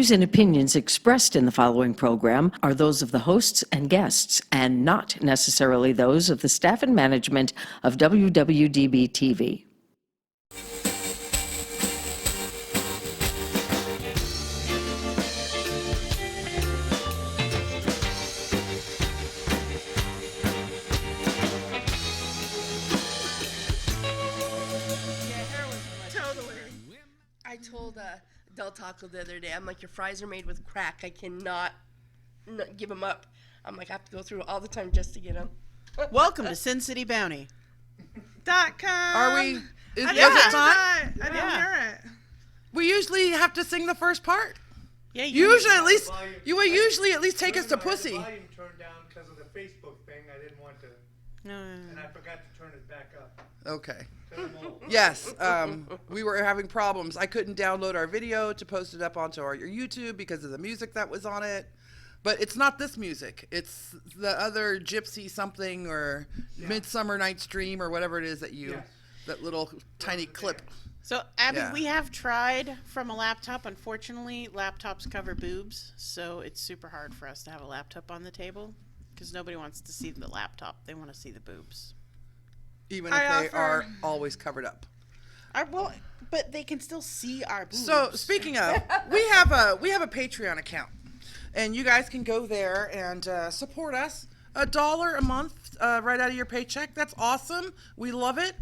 views and opinions expressed in the following program are those of the hosts and guests, and not necessarily those of the staff and management of WWDB TV. I told Del Taco the other day, I'm like, your fries are made with crack. I cannot give them up. I'm like, I have to go through all the time just to get them. Welcome to SinCityBounty. .com. Are we? Is I it didn't time? hear it. We usually have to sing the first part. Yeah, Usually, at least you would usually at least take us to Pussy. The volume turned down because of the Facebook thing. I didn't want to, and I forgot to turn it back up. Okay. Yes, we were having problems. I couldn't download our video to post it up onto our YouTube because of the music that was on it. But it's not this music. It's the other Gypsy something or Midsummer Night's Dream or whatever it is that you, that little tiny clip. So, Abby, we have tried from a laptop. Unfortunately, laptops cover boobs, so it's super hard for us to have a laptop on the table because nobody wants to see the laptop. They want to see the boobs. Even if they are always covered up. Well, but they can still see our boobs. So speaking of, we have a Patreon account, and you guys can go there and support us. $1 a month right out of your paycheck. That's awesome. We love it.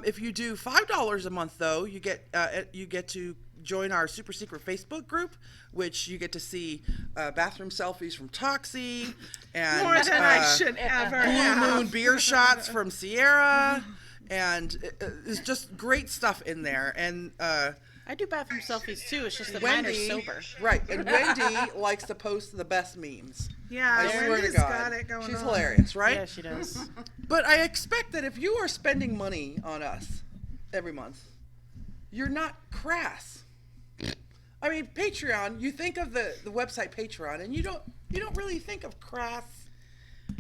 If you do $5 a month, though, you get to join our super secret Facebook group, which you get to see bathroom selfies from Toxi and More than I should ever Blue Moon beer shots from Sierra, and it's just great stuff in there. And I do bathroom selfies too. It's just that mine are sober. Right, and Wendy likes to post the best memes. Yeah, I swear Wendy's to God, got it going she's on. hilarious, right? Yeah, she does. But I expect that if you are spending money on us every month, you're not crass. I mean, Patreon, you think of the website Patreon, and you don't really think of crass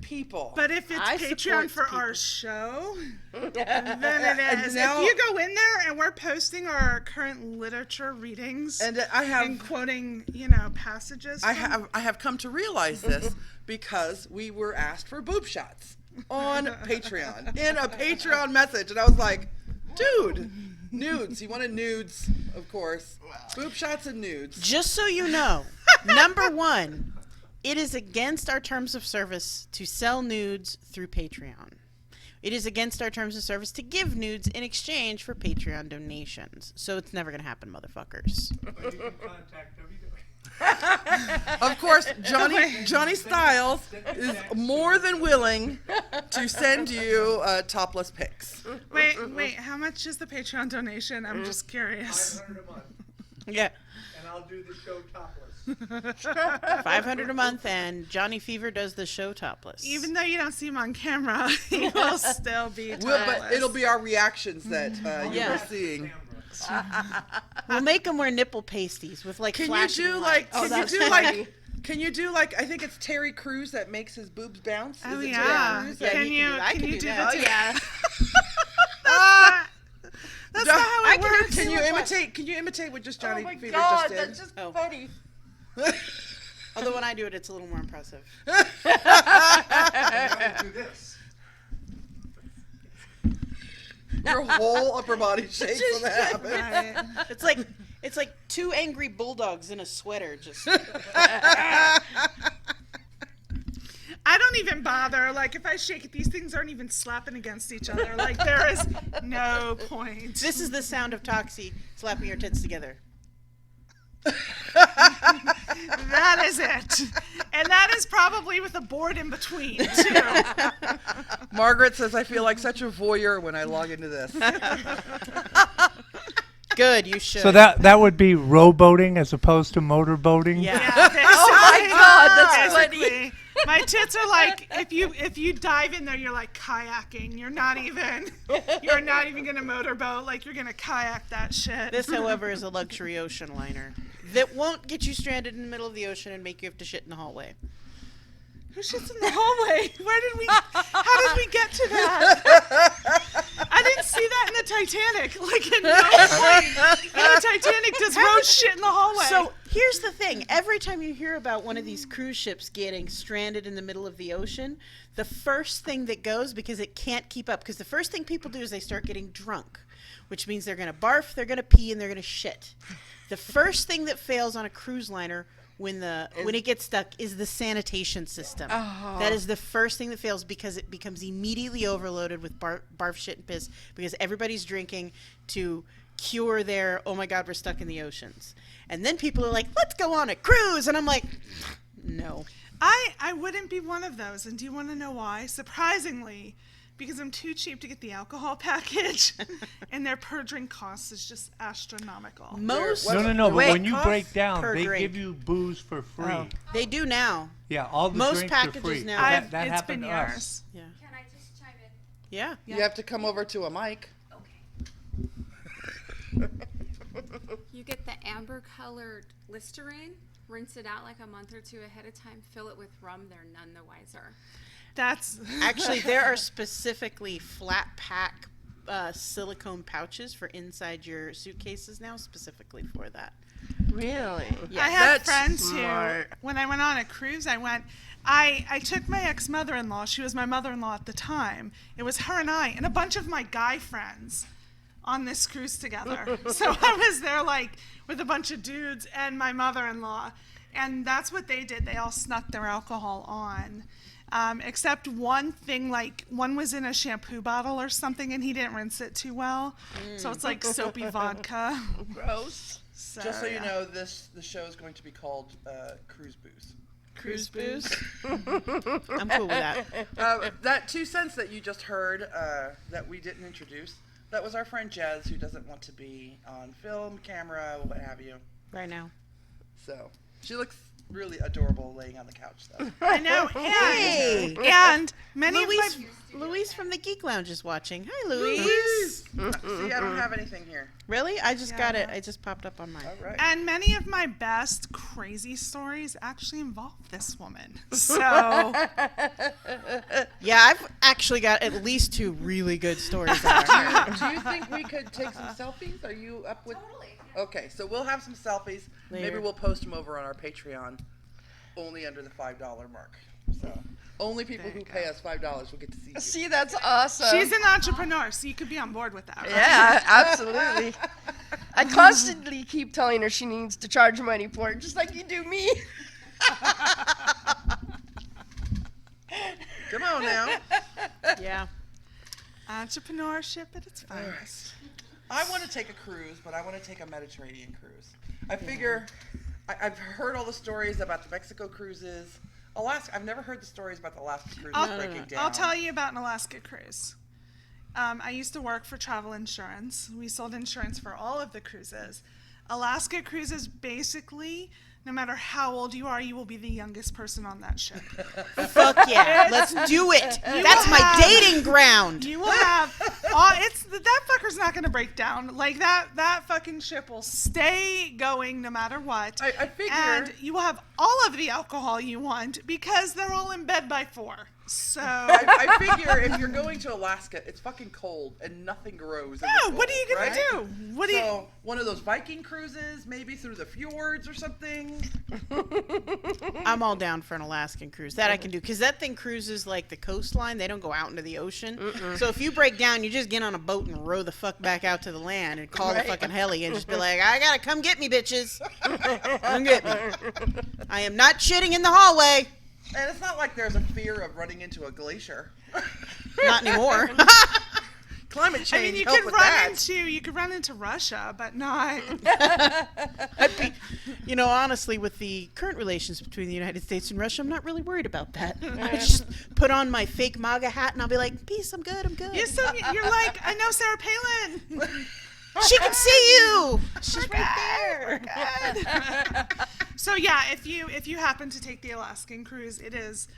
people. But if it's Patreon for our show, then it is. Now, if you go in there and we're posting our current literature readings and and quoting, passages. I have come to realize this because we were asked for boob shots on Patreon in a Patreon message, and I was like, dude. Nudes. He wanted nudes, of course. Boob shots and nudes. Just so you know, number one, it is against our terms of service to sell nudes through Patreon. It is against our terms of service to give nudes in exchange for Patreon donations. So it's never going to happen, motherfuckers. But you can contact WWDB. Of course, Johnny Styles is more than willing to send you topless pics. Wait, how much is the Patreon donation? I'm just curious. $500 a month. Yeah. And I'll do the show topless. $500 a month, and Johnny Fever does the show topless. Even though you don't see him on camera, he will still be topless. But it'll be our reactions that you are seeing. We'll make him wear nipple pasties with flashing lights. Can you do like I think it's Terry Crews that makes his boobs bounce? Oh, Is it yeah. Terry Crews? Can you do that? Oh, yeah. That's not how it works. Can you imitate what just Johnny Fever just did? That's just funny. Although when I do it, it's a little more impressive. I'll do this. Your whole upper body shakes when that happens. Right. It's like two angry bulldogs in a sweater. Just. I don't even bother. Like, if I shake it, these things aren't even slapping against each other. Like, there is no point. This is the sound of Toxi slapping your tits together. That is it. And that is probably with a board in between, too. Margaret says, I feel like such a voyeur when I log into this. Good, you should. So that would be rowboating as opposed to motorboating? Yeah. Oh my God, that's funny. My tits are like, if you dive in there, you're like kayaking. You're not even gonna motorboat. Like, you're gonna kayak that shit. This, however, is a luxury ocean liner that won't get you stranded in the middle of the ocean and make you have to shit in the hallway. Who shits in the hallway? How did we get to that? I didn't see that in the Titanic. Like, at no point in the Titanic does Rose shit in the hallway. So Here's the thing. Every time you hear about one of these cruise ships getting stranded in the middle of the ocean, the first thing that goes, because it can't keep up, because the first thing people do is they start getting drunk, which means they're going to barf, they're going to pee, and they're going to shit. The first thing that fails on a cruise liner when it gets stuck is the sanitation system. Oh. That is the first thing that fails because it becomes immediately overloaded with barf, shit, and piss because everybody's drinking to cure their, oh my God, we're stuck in the oceans. And then people are like, let's go on a cruise. And I'm like, no. I wouldn't be one of those. And do you want to know why? Surprisingly, because I'm too cheap to get the alcohol package, and their per drink cost is just astronomical. Most No. But when you cost break down, per they drink. give you booze for free. Oh, they do now. Yeah, all the Most drinks packages are free. now. That It's happened been to us. years. Yeah. Can I just chime in? Yeah. You have to come over to a mic. You get the amber colored Listerine, rinse it out like a month or two ahead of time, fill it with rum, they're none the wiser. That's Actually, there are specifically flat pack silicone pouches for inside your suitcases now, specifically for that. Really? Yeah, I have that's friends smart. who, when I went on a cruise, I took my ex-mother-in-law. She was my mother-in-law at the time. It was her and I and a bunch of my guy friends on this cruise together. So I was there like with a bunch of dudes and my mother-in-law. And that's what they did. They all snuck their alcohol on. Except one thing, like one was in a shampoo bottle or something and he didn't rinse it too well. So it's like soapy vodka. Gross. Just so you yeah. know, the show is going to be called Cruise Booze. Cruise booze? I'm cool with that. That 2 cents that you just heard that we didn't introduce, that was our friend Jez, who doesn't want to be on film, camera, what have you. Right now. So she looks really adorable laying on the couch, though. I know. Hey! And many of Luis, my Luis from the Geek Lounge is watching. Hi, Luis. See, I don't have anything here. Really? I just got it. Yeah. It just popped up on mine. All right. And many of my best crazy stories actually involve this woman. So Yeah, I've actually got at least 2 really good stories out here. Do you think we could take some selfies? Are you up with? Totally. Okay, so we'll have some selfies. Maybe Later. we'll post them over on our Patreon, only under the $5 mark. So only people who pay us $5 will get to see you. See, that's awesome. she's an entrepreneur, so you could be on board with that. Right? Yeah, absolutely. I constantly keep telling her she needs to charge money for it, just like you do me. Come on now. Yeah. Entrepreneurship at its finest. I want to take a cruise, but I want to take a Mediterranean cruise. I figure I've heard all the stories about the Mexico cruises. Alaska, I've never heard the stories about the Alaska cruises breaking down. I'll tell you about an Alaska cruise. I used to work for travel insurance. We sold insurance for all of the cruises. Alaska cruises, basically, no matter how old you are, you will be the youngest person on that ship. Fuck yeah. Let's do it. That's my dating ground. You will have, that fucker's not going to break down. Like that fucking ship will stay going no matter what. I figure. And you will have all of the alcohol you want because they're all in bed by 4. So. I figure if you're going to Alaska, it's fucking cold and nothing grows. Yeah, what are you gonna right? do? What do you? One of those Viking cruises, maybe through the fjords or something. I'm all down for an Alaskan cruise. That I can do. Because that thing cruises like the coastline. They don't go out into the ocean. So if you break down, you just get on a boat and row the fuck back out to the land and call the fucking heli and just be like, I gotta come get me, bitches. Come get me. I am not shitting in the hallway. And it's not like there's a fear of running into a glacier. Not anymore. Climate change I mean, you could run into Russia, but not. You know, honestly, with the current relations between the United States and Russia, I'm not really worried about that. I just put on my fake MAGA hat and I'll be like, peace, I'm good, I'm good. You're like, I know Sarah Palin. She can see you. She's right there. So yeah, if you happen to take the Alaskan cruise, it is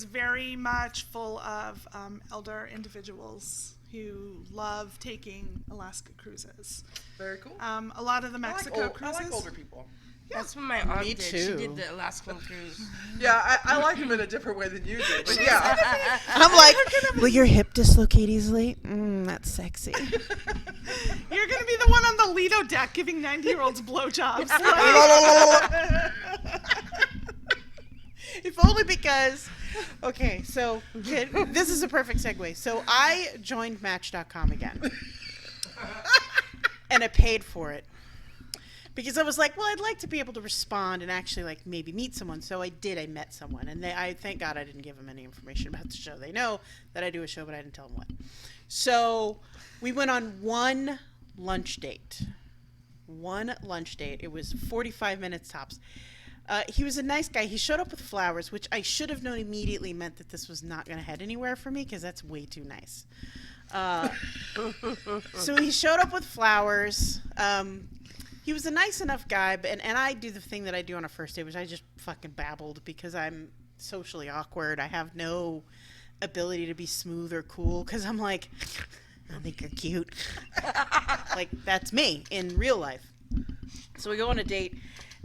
very much full of elder individuals who love taking Alaska cruises. Very cool. A lot of the Mexico cruises. I like older people. That's what my aunt Me did. She too. did the Alaskan cruise. Yeah, I like him in a different way than you do. But yeah. I'm like, will your hip dislocate easily? That's sexy. You're gonna be the one on the Lido deck giving 90-year-olds blowjobs. If only because, okay, so this is a perfect segue. So I joined Match.com again. And I paid for it. Because I was like, well, I'd like to be able to respond and actually like maybe meet someone. So I did. I met someone. And I thank God I didn't give them any information about the show. They know that I do a show, but I didn't tell them what. So we went on one lunch date. It was 45 minutes tops. He was a nice guy. He showed up with flowers, which I should have known immediately meant that this was not going to head anywhere for me because that's way too nice. So he showed up with flowers. He was a nice enough guy, and I do the thing that I do on a first date, which I just fucking babbled because I'm socially awkward. I have no ability to be smooth or cool because I'm like, I think you're cute. Like, that's me in real life. So we go on a date,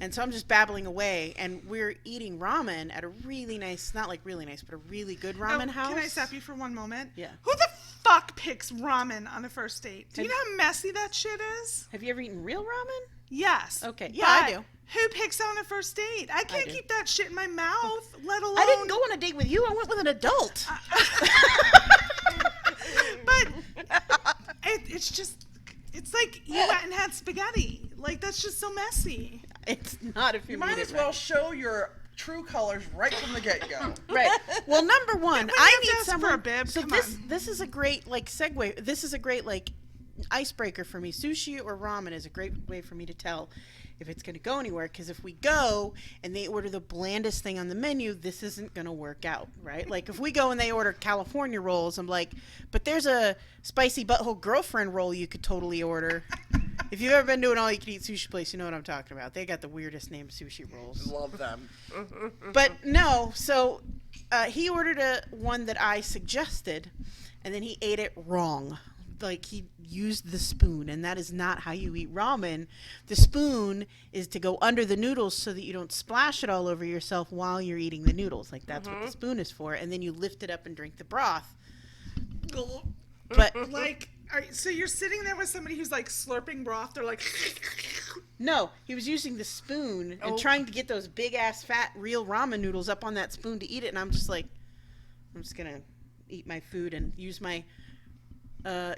and so I'm just babbling away, and we're eating ramen at a really nice, not like really nice, but a really good ramen house. Can I stop you for one moment? Yeah. Who the fuck picks ramen on a first date? Do you know how messy that shit is? Have you ever eaten real ramen? Yes. Okay. Yeah, I But do. Who picks on a first date? I can't do. keep that shit in my mouth, let alone. I didn't go on a date with you. I went with an adult. But it's just, it's like you went and had spaghetti. Like, that's just so messy. It's not if You you might mean as it well right. show your true colors right from the get-go. Right. Well, number one, When you I have to need ask for someone. a bib, so come this on. this is a great like segue. This is a great like icebreaker for me. Sushi or ramen is a great way for me to tell if it's going to go anywhere. Because if we go and they order the blandest thing on the menu, this isn't going to work out, right? Like if we go and they order California rolls, I'm like, but there's a spicy butthole girlfriend roll you could totally order. If you've ever been to an all-you-can-eat sushi place, you know what I'm talking about. They got the weirdest named sushi rolls. Love them. But no, so he ordered one that I suggested, and then he ate it wrong. Like he used the spoon, and that is not how you eat ramen. The spoon is to go under the noodles so that you don't splash it all over yourself while you're eating the noodles. Like that's what the spoon is for, and then you lift it up and drink the broth. But Like, so you're sitting there with somebody who's like slurping broth. They're like, no, he was using the spoon and trying to get those big ass fat real ramen noodles up on that spoon to eat it, and I'm just like, I'm just gonna eat my food and use my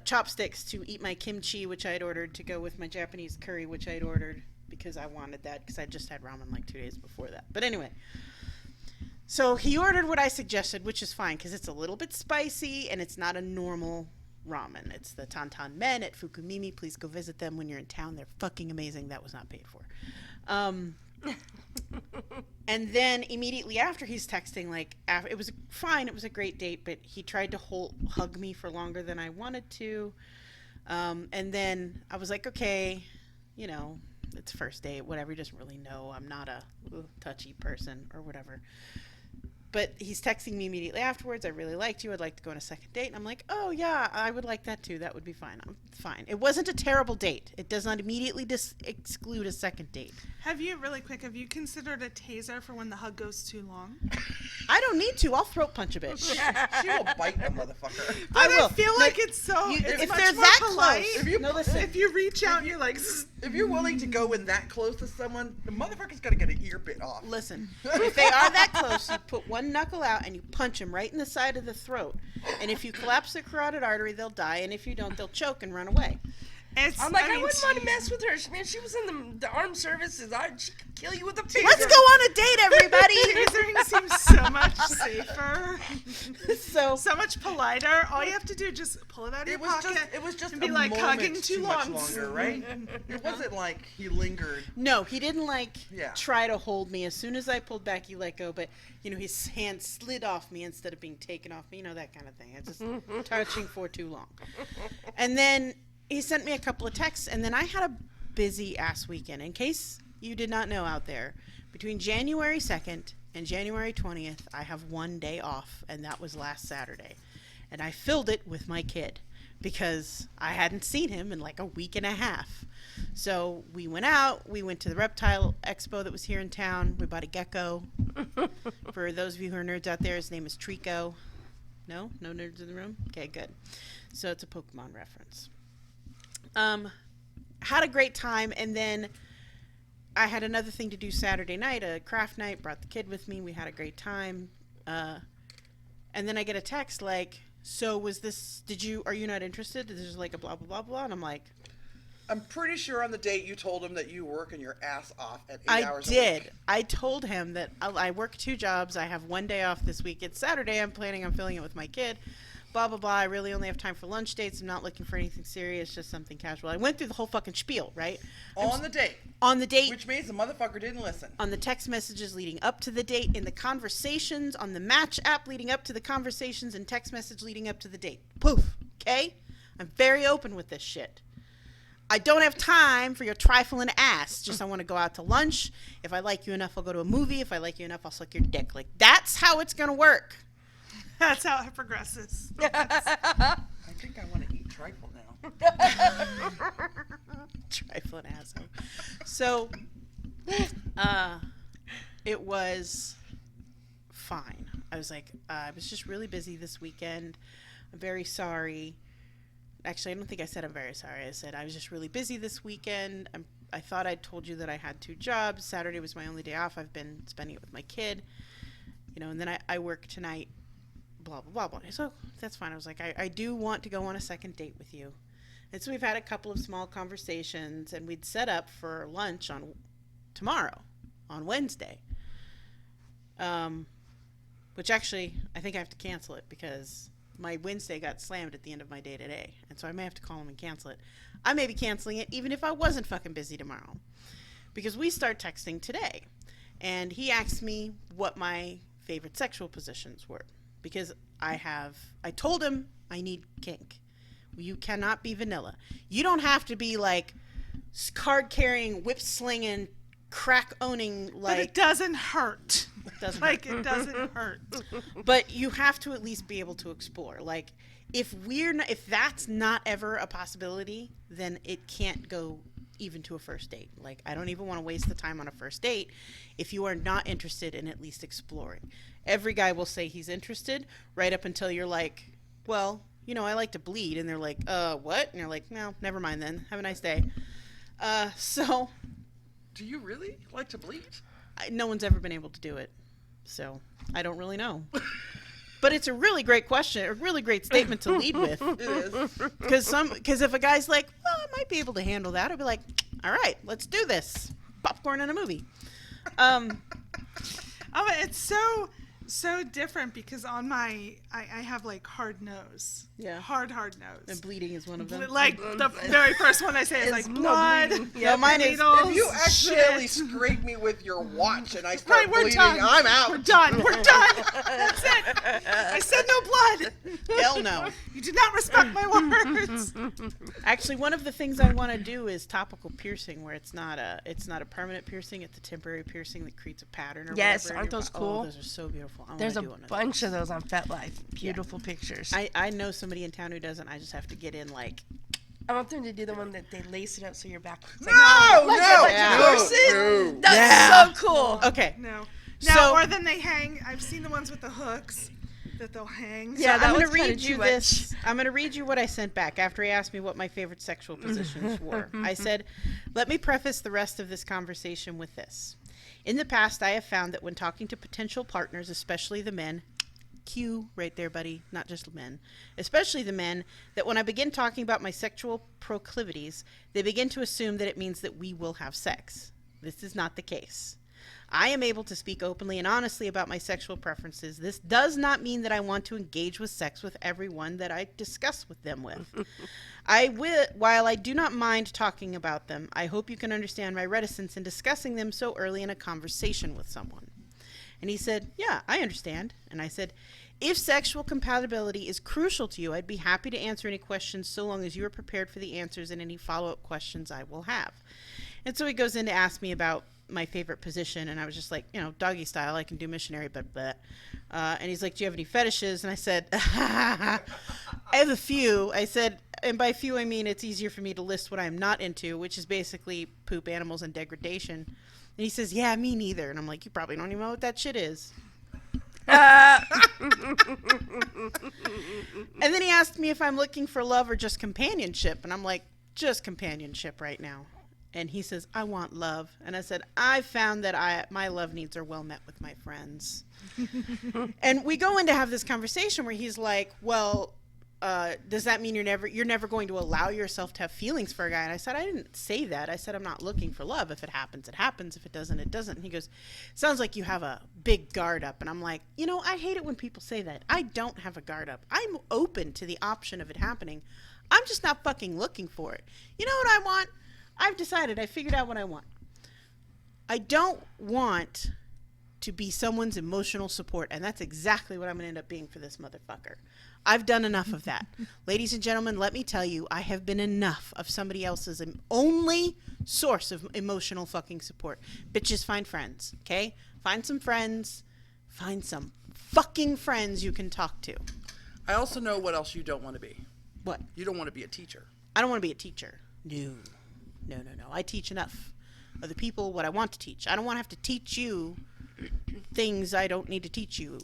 chopsticks to eat my kimchi, which I had ordered to go with my Japanese curry, which I had ordered because I wanted that because I just had ramen like 2 days before that. But anyway, so he ordered what I suggested, which is fine because it's a little bit spicy and it's not a normal ramen. It's the Tantan Men at Fukumimi. Please go visit them when you're in town. They're fucking amazing. That was not paid for. And then immediately after, he's texting like, it was fine. It was a great date, but he tried to hug me for longer than I wanted to. And then I was like, okay, you know, it's first date, whatever. He doesn't really know I'm not a touchy person or whatever. But he's texting me immediately afterwards. I really liked you. I'd like to go on a second date. And I'm like, oh, yeah, I would like that too. That would be fine. I'm fine. It wasn't a terrible date. It does not immediately exclude a second date. have you considered a taser for when the hug goes too long? I don't need to. I'll throat punch a bitch. She will bite a motherfucker. But I will. feel No, like it's so. It's if much they're more that polite. close, no, listen. If you reach out and you're like, If you're willing to go in that close to someone, the motherfucker's gonna get an ear bit off. Listen, if they are that close, you put one knuckle out and you punch them right in the side of the throat. And if you collapse the carotid artery, they'll die. And if you don't, they'll choke and run away. I'm like, I wouldn't want to mess with her. Man, she was in the armed services. She could kill you with a taser. Let's go on a date, everybody. Tasering seems so much safer, so much politer. All you have to do is just pull it out of your pocket. It was just and be a like moment hugging too much long. longer, right? It wasn't like he lingered. no, he didn't Yeah. try to hold me. As soon as I pulled back, he let go. But his hand slid off me instead of being taken off me. That kind of thing. It's just touching for too long. And then he sent me a couple of texts, and then I had a busy ass weekend. In case you did not know out there, between January 2nd and January 20th, I have one day off, and that was last Saturday. And I filled it with my kid because I hadn't seen him in like a week and a half. So we went out. We went to the reptile expo that was here in town. We bought a gecko. For those of you who are nerds out there, his name is Trico. No nerds in the room? Okay, good. So it's a Pokemon reference. Had a great time, and then I had another thing to do Saturday night, a craft night. Brought the kid with me. We had a great time. And then I get a text like, so are you not interested? There's like a blah, blah, blah, blah. And I'm like, I'm pretty sure on the date you told him that you were working your ass off at 8 hours a I week. did. I told him that I work 2 jobs. I have 1 day off this week. It's Saturday. I'm planning on filling it with my kid. Blah, blah, blah. I really only have time for lunch dates. I'm not looking for anything serious, just something casual. I went through the whole fucking spiel, right? On the date. On the date. Which means the motherfucker didn't listen. On the text messages leading up to the date, in the conversations, on the Match app leading up to the conversations, and text message leading up to the date. Poof. Okay? I'm very open with this shit. I don't have time for your trifling ass. Just I want to go out to lunch. If I like you enough, I'll go to a movie. If I like you enough, I'll suck your dick. Like, that's how it's going to work. That's how it progresses. I think I want to eat trifle now. Trifling asshole. So, it was fine. I was like, I was just really busy this weekend. I'm very sorry. Actually, I don't think I said I'm very sorry. I said I was just really busy this weekend. I thought I'd told you that I had 2 jobs. Saturday was my only day off. I've been spending it with my kid. And then I work tonight. Blah, blah, blah, blah. So that's fine. I was like, I do want to go on a second date with you. And so we've had a couple of small conversations, and we'd set up for lunch on tomorrow, on Wednesday. Which actually, I think I have to cancel it because my Wednesday got slammed at the end of my day today. And so I may have to call him and cancel it. I may be canceling it even if I wasn't fucking busy tomorrow. Because we start texting today. And he asked me what my favorite sexual positions were. Because I told him I need kink. You cannot be vanilla. You don't have to be like card carrying, whip slinging, crack owning. Like, but it doesn't hurt. It doesn't hurt. But you have to at least be able to explore. Like, if that's not ever a possibility, then it can't go even to a first date. Like, I don't even want to waste the time on a first date if you are not interested in at least exploring. Every guy will say he's interested right up until you're like, well, I like to bleed. And they're like, what? And you're like, no, never mind then. Have a nice day. So. Do you really like to bleed? No one's ever been able to do it. So I don't really know. But it's a really great question, a really great statement to lead with. It is. Because if a guy's like, well, I might be able to handle that, I'll be like, all right, let's do this. Popcorn and a movie. It's so different because on I have like hard nose. Yeah. Hard nose. And bleeding is one of them. Like the very first one I say is like blood. Yeah, mine is. If you accidentally scrape me with your watch and I start we're bleeding, done. I'm out. We're done. That's it. I said no blood. Hell no. You did not respect my words. Actually, one of the things I want to do is topical piercing, where it's not a permanent piercing; it's a temporary piercing that creates a pattern. Or Yes, whatever. aren't those cool? Oh, those are so beautiful. I There's a wanna do one of bunch of those on FetLife. Beautiful pictures. I know somebody in town who doesn't. I just have to get in like. I want them to do the one that they lace it up so you're back. It's No, like Yeah. no. That's so cool. Okay. No. So- Or then they hang. I've seen the ones with the hooks that they'll hang. Yeah, that I'm going one's to kinda read you too this. I'm going to read you what I sent back after he asked me what my favorite sexual positions were. I said, let me preface the rest of this conversation with this. In the past, I have found that when talking to potential partners, especially the men, Q right there, buddy, not just men, especially the men, that when I begin talking about my sexual proclivities, they begin to assume that it means that we will have sex. This is not the case. I am able to speak openly and honestly about my sexual preferences. This does not mean that I want to engage with sex with everyone that I discuss with them with. While I do not mind talking about them, I hope you can understand my reticence in discussing them so early in a conversation with someone. And he said, yeah, I understand. And I said, if sexual compatibility is crucial to you, I'd be happy to answer any questions so long as you are prepared for the answers and any follow-up questions I will have. And so he goes in to ask me about my favorite position, and I was just like, doggy style, I can do missionary, but and he's like, do you have any fetishes? And I said, I have a few. I said, and by few I mean it's easier for me to list what I'm not into, which is basically poop, animals, and degradation. And he says, yeah, me neither. And I'm like, you probably don't even know what that shit is. And then he asked me if I'm looking for love or just companionship. And I'm like, just companionship right now. And he says, I want love. And I said, I found that my love needs are well met with my friends. And we go in to have this conversation where he's like, well, does that mean you're never going to allow yourself to have feelings for a guy? And I said, I didn't say that. I said, I'm not looking for love. If it happens, it happens. If it doesn't, it doesn't. And he goes, sounds like you have a big guard up. And I'm like, I hate it when people say that. I don't have a guard up. I'm open to the option of it happening. I'm just not fucking looking for it. You know what I want? I've decided. I figured out what I want. I don't want to be someone's emotional support. And that's exactly what I'm going to end up being for this motherfucker. I've done enough of that. Ladies and gentlemen, let me tell you, I have been enough of somebody else's only source of emotional fucking support. Bitches, find friends, okay? Find some friends. Find some fucking friends you can talk to. I also know what else you don't want to be. What? You don't want to be a teacher. I don't want to be a teacher. No. I teach enough of the people what I want to teach. I don't want to have to teach you things I don't need to teach you.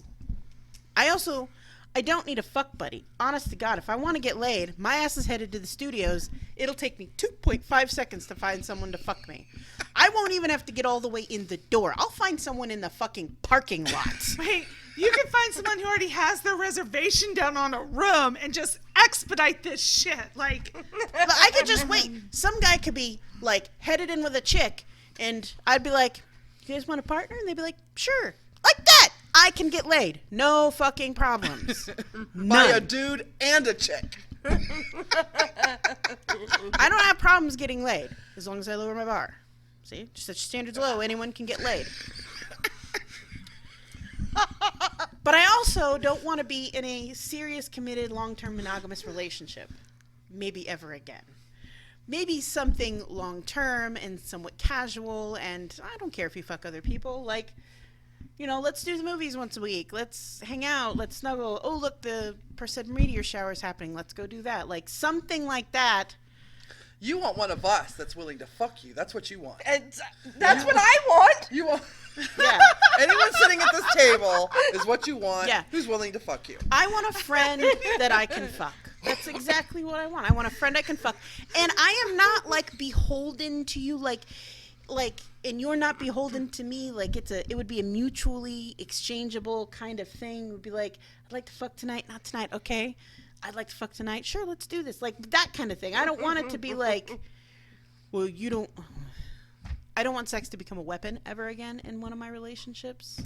I don't need a fuck buddy. Honest to God, if I want to get laid, my ass is headed to the studios. It'll take me 2.5 seconds to find someone to fuck me. I won't even have to get all the way in the door. I'll find someone in the fucking parking lot. Wait, you can find someone who already has their reservation down on a room and just expedite this shit. Like, I could just wait. Some guy could be like headed in with a chick, and I'd be like, "You guys want a partner?" And they'd be like, "Sure." Like that, I can get laid. No fucking problems. By a dude and a chick. I don't have problems getting laid as long as I lower my bar. See, just such standards low, anyone can get laid. But I also don't want to be in a serious, committed, long-term monogamous relationship. Maybe ever again. Maybe something long-term and somewhat casual, and I don't care if you fuck other people. Like, let's do the movies once a week. Let's hang out. Let's snuggle. Oh, look, the Perseid meteor shower is happening. Let's go do that. Like, something like that. You want one of us that's willing to fuck you. That's what you want. That's what I want. You want... Yeah. Anyone sitting at this table is what you want. Yeah. Who's willing to fuck you. I want a friend that I can fuck. That's exactly what I want. I want a friend I can fuck. And I am not, like, beholden to you, like, and you're not beholden to me. Like, it would be a mutually exchangeable kind of thing. It would be like, I'd like to fuck tonight, not tonight. Okay. I'd like to fuck tonight. Sure, let's do this. Like, that kind of thing. I don't want it to be like, well, I don't want sex to become a weapon ever again in one of my relationships.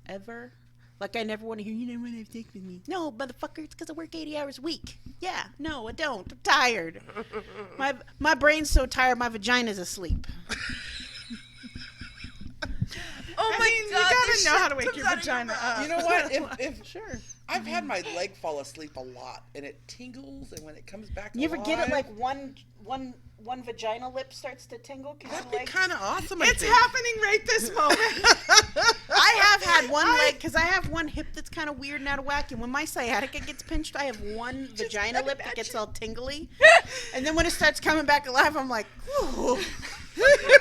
Ever. Like, I never want to hear, you never want to have sex with me. No, motherfucker, it's because I work 80 hours a week. Yeah, no, I don't. I'm tired. My brain's so tired, my vagina's asleep. Oh my God! You gotta know how to wake your vagina up. You know what? If Sure. I've had my leg fall asleep a lot, and it tingles, and when it comes back You ever get it alive, like one vagina lip starts to tingle? that'd be kind of awesome. It's happening right this moment. I have had one leg, because I have one hip that's kind of weird and out of whack, and when my sciatica gets pinched, I have one vagina lip that gets all tingly, and then when it starts coming back alive, I'm like, whew.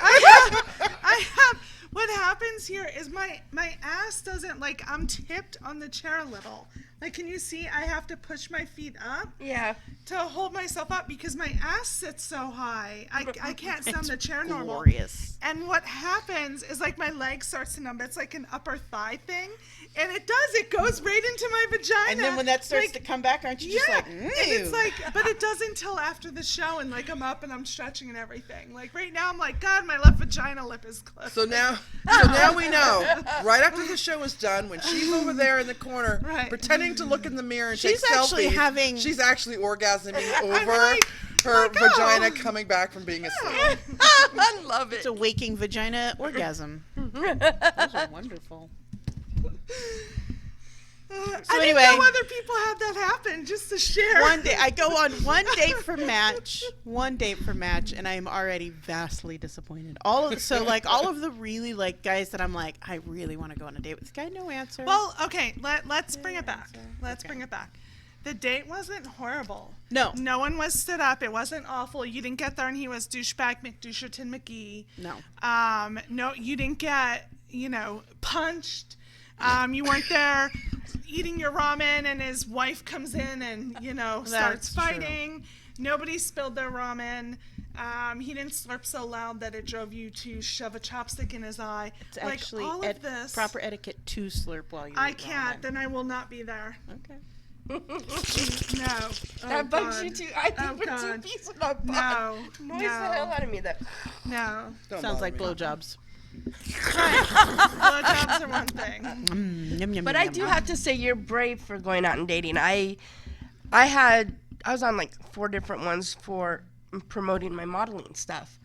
I have. What happens here is my ass doesn't, like, I'm tipped on the chair a little. Like, can you see I have to push my feet up? Yeah. To hold myself up because my ass sits so high. I can't sit on the chair normal. Glorious. And what happens is, like, my leg starts to numb. It's like an upper thigh thing. And it does. It goes right into my vagina. And then when that starts to come back, aren't you just like, And it's like, but it doesn't until after the show, and like I'm up and I'm stretching and everything. Like right now, I'm like, God, my left vagina lip is closed. So now we know. Right after the show is done, when she's over there in the corner, pretending to look in the mirror and take selfies, she's actually orgasming over her vagina coming back from being asleep. I love it. It's a waking vagina orgasm. Those are wonderful. I anyway. didn't know other people had that happen, just to share. One day, I go on one date for match, and I am already vastly disappointed. All of the really like guys that I'm like, I really want to go on a date with this guy. No answer. Well, okay, let's bring it back. Let's bring it back. The date wasn't horrible. No. No one was stood up. It wasn't awful. You didn't get there and he was douchebag McDoucherton McGee. No. No, you didn't get, punched. You weren't there eating your ramen and his wife comes in and, starts fighting. True. Nobody spilled their ramen. He didn't slurp so loud that it drove you to shove a chopstick in his eye. It's actually all of this. Proper etiquette to slurp while you I eat can't. ramen. Then I will not be there. Okay. No. That bugs you too. I think we're God. 2 pieces of No. Noise the hell out of me. That. No. Sounds like blowjobs. Blowjobs are one thing. Yum, yum, But yum, I do yum. have to say you're brave for going out and dating. I was on like 4 different ones for promoting my modeling stuff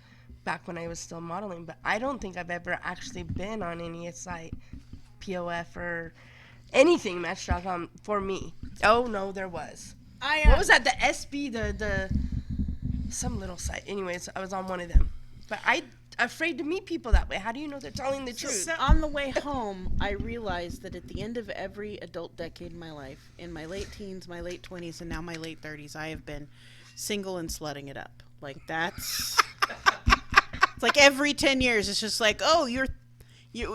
back when I was still modeling, but I don't think I've ever actually been on any site, POF or anything Match.com for me. Oh no, there was. What was that? The SB, the some little site. Anyways, I was on one of them, but I'm afraid to meet people that way. How do you know they're telling the truth? So on the way home, I realized that at the end of every adult decade in my life, in my late teens, my late 20s, and now my late 30s, I have been single and slutting it up. Like that's it's like every 10 years, it's just like, oh, you.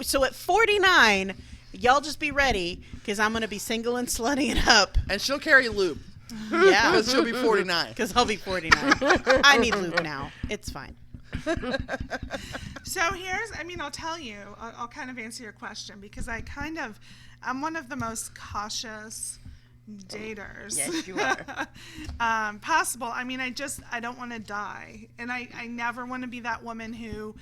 So at 49, y'all just be ready because I'm gonna be single and slutting it up. And she'll carry lube. Yeah, Because she'll be 49. because I'll be 49. I need lube now. It's fine. So I'll tell you, I'll kind of answer your question because I'm one of the most cautious daters. Yes, you are. Possible. I don't want to die. And I never want to be that woman who,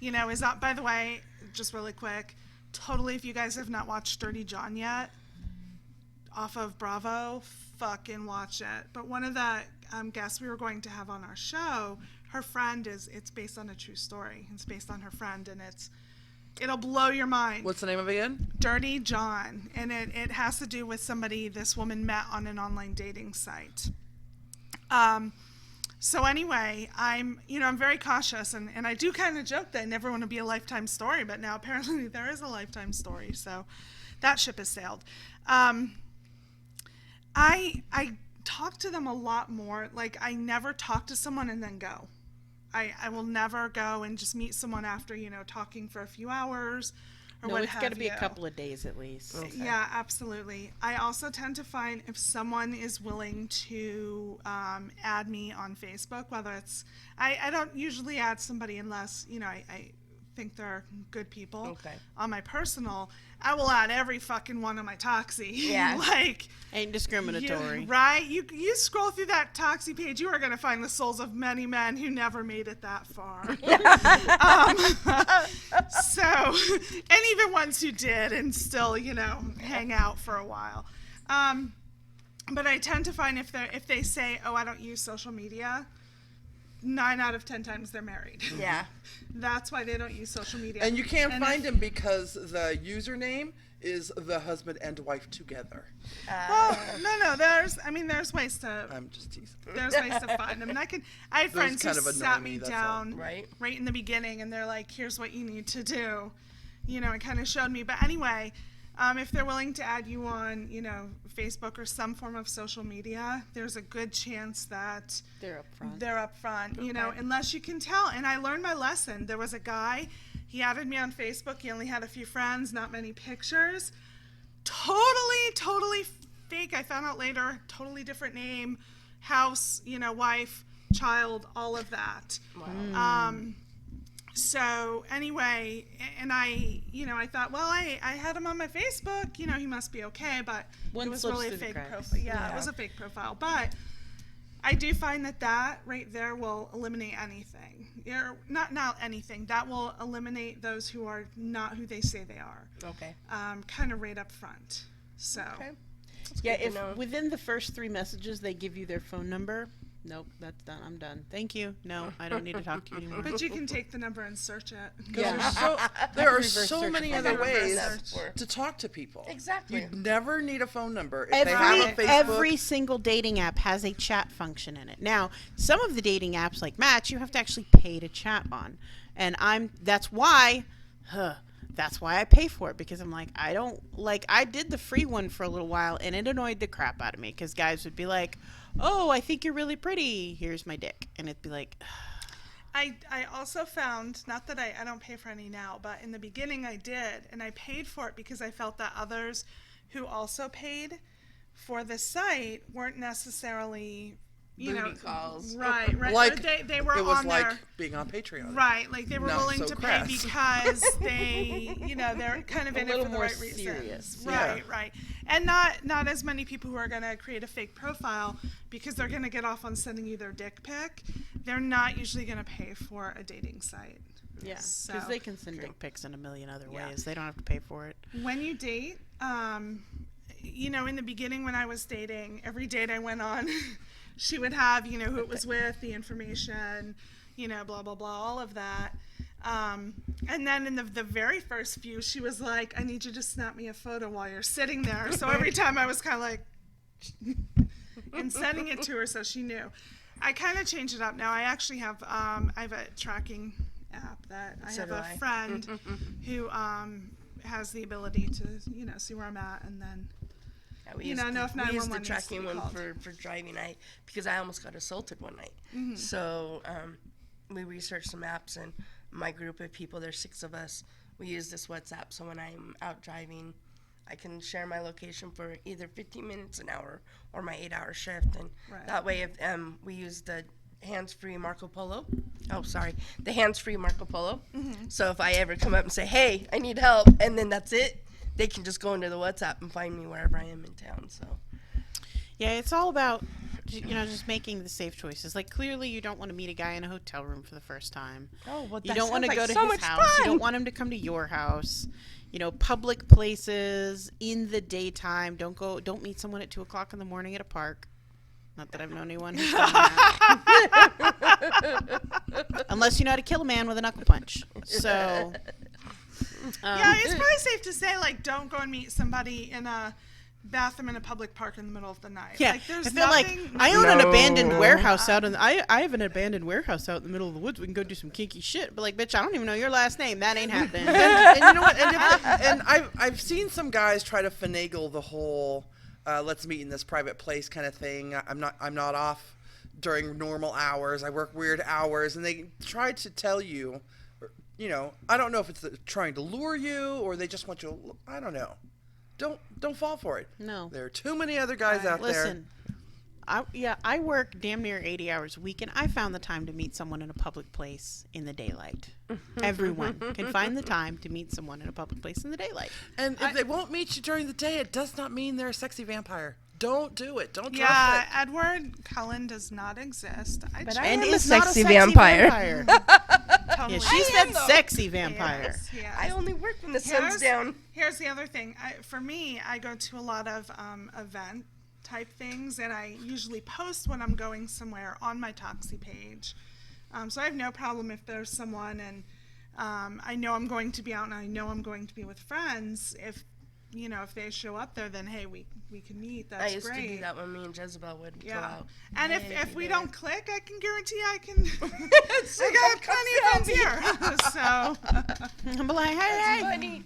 is not, by the way, just really quick, totally, if you guys have not watched Dirty John yet, off of Bravo, fucking watch it. But one of the guests we were going to have on our show, her friend it's based on a true story. It's based on her friend, and it'll blow your mind. What's the name of it again? Dirty John, and it has to do with somebody this woman met on an online dating site. So anyway, I'm very cautious, and I do kind of joke that I never want to be a lifetime story, but now apparently there is a lifetime story, so that ship has sailed. I talk to them a lot more. Like, I never talk to someone and then go. I will never go and just meet someone after, talking for a few hours or No, what it's have got to be you. a couple of days at least. Okay. Yeah, absolutely. I also tend to find if someone is willing to add me on Facebook, whether it's, I don't usually add somebody unless, I think they're good people. Okay. On my personal, I will add every fucking one on my Toxi. Yeah. Like, Ain't discriminatory. right? You scroll through that Toxi page, you are going to find the souls of many men who never made it that far. And even ones who did and still, hang out for a while. But I tend to find if they say, oh, I don't use social media, 9 out of 10 times they're married. Yeah. That's why they don't use social media. And you can't find them because the username is the husband and wife together. No, there's ways to I'm just teasing. there's ways to find them. And I had friends who kind of annoy sat me, me that's down Right. right in the beginning, and they're like, here's what you need to do, and kind of showed me. But anyway, if they're willing to add you on, Facebook or some form of social media, there's a good chance that They're up front. unless you can tell. And I learned my lesson. There was a guy, he added me on Facebook. He only had a few friends, not many pictures. Totally fake. I found out later, totally different name, house, wife, child, all of that. Wow. So anyway, and I thought, well, I had him on my Facebook, he must be okay, but One it was slips really a through the fake cracks. profile. Yeah, it was a fake profile, but I do find that right there will eliminate anything. Not anything. That will eliminate those who are not who they say they are. Okay. Kind of right up front. So. Okay. Yeah, good to if know. within the first 3 messages they give you their phone number, Nope, that's done. I'm done. Thank you. No, I don't need to talk to you anymore. But you can take the number and search it. There are Reverse so search many for other that. ways Search. to talk to people. Exactly. You never need a phone number. If they have a Facebook, Every single dating app has a chat function in it. Now, some of the dating apps like Match, you have to actually pay to chat on. And that's why I pay for it, because I'm like, I did the free one for a little while and it annoyed the crap out of me, because guys would be like, oh, I think you're really pretty. Here's my dick. And it'd be like, I also found, not that I don't pay for any now, but in the beginning I did, and I paid for it because I felt that others who also paid for the site weren't necessarily, Booty calls. right. like they were it was on like there. being on Patreon. Right, like they were Not willing so to crass. pay because they, they're kind of A in it little for the more right reasons. serious. Right, right. And not as many people who are going to create a fake profile because they're going to get off on sending you their dick pic. They're not usually going to pay for a dating site. yeah, because So, they can send dick pics in a million other Yeah. ways. They don't have to pay for it. when you date, in the beginning when I was dating, every date I went on, she would have, who it was with, the information, blah, blah, blah, all of that. And then in the very first few, she was like, I need you to snap me a photo while you're sitting there. So every time I was kind of like, and sending it to her so she knew. I kind of changed it up now. I actually have, I have a tracking app that I So have do a I. friend who has the ability to, see where I'm at, and then Yeah, we You used know, to- know if we used 911 the needs to tracking be one called. for driving. Because I almost got assaulted one night. Mm-hmm. So we researched some apps, and my group of people, there's 6 of us, we use this WhatsApp. So when I'm out driving, I can share my location for either 15 minutes, an hour, or my 8-hour shift. And Right. that way, if we use the hands-free Marco Polo. Oh, sorry, the hands-free Marco Polo. Mm-hmm. So if I ever come up and say, "Hey, I need help," and then that's it, they can just go into the WhatsApp and find me wherever I am in town. So. Yeah, it's all about, just making the safe choices. Like, clearly you don't want to meet a guy in a hotel room for the first time. Oh, well, You that don't want to sounds go like to so his much house. You fun. don't want him to come to your house. Public places in the daytime. Don't meet someone at 2:00 in the morning at a park. Not that I've known anyone who's done that. Unless you know how to kill a man with a knuckle punch. So, yeah, it's probably safe to say, like, don't go and meet somebody in a bathroom in a public park in the middle of the night. yeah, Like, there's I feel like nothing. I own an No. abandoned warehouse out in. I have an abandoned warehouse out in the middle of the woods. We can go do some kinky shit. But like, bitch, I don't even know your last name. That ain't happening. And you know what? And I've seen some guys try to finagle the whole let's meet in this private place kind of thing. I'm not off during normal hours. I work weird hours, and they try to tell you, I don't know if it's trying to lure you or they just want you to, I don't know. Don't fall for it. No. There are too many other guys out there. Listen, I work damn near 80 hours a week, and I found the time to meet someone in a public place in the daylight. Everyone can find the time to meet someone in a public place in the daylight. And if they won't meet you during the day, it does not mean they're a sexy vampire. Don't do it. Don't trust Yeah, it. Edward Cullen does not exist. But And I am a is not sexy vampire. Totally. Yeah, she said sexy vampire. Yes, yes. I only work when the sun's down. Here's the other thing. For me, I go to a lot of event type things, and I usually post when I'm going somewhere on my Toxi page. So I have no problem if there's someone, and I know I'm going to be out, and I know I'm going to be with friends. If they show up there, then hey, we can meet. That's I used great. to do that when me and Jezebel would go Yeah, out. and Hey, if be we there. don't click, I can guarantee I can. I got plenty of friends here, so. I'm like, hey. Funny.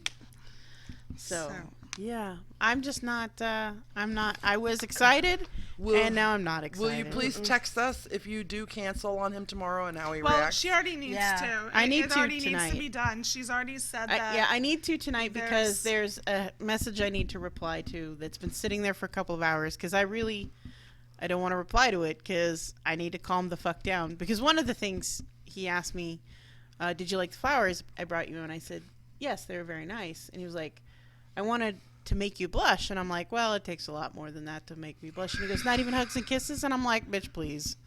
So, yeah, I'm just not. I was excited, and now I'm not excited. Will you please text us if you do cancel on him tomorrow and how he Well, reacts? she already needs Yeah. to. I need it to already needs tonight. to be done. She's already said that. Yeah, I need to tonight because There's- there's a message I need to reply to that's been sitting there for a couple of hours because I don't want to reply to it because I need to calm the fuck down. Because one of the things he asked me, did you like the flowers I brought you? And I said, yes, they were very nice. And he was like, I want to to make you blush? And I'm like, well, it takes a lot more than that to make me blush. And he goes, not even hugs and kisses? And I'm like, bitch, please.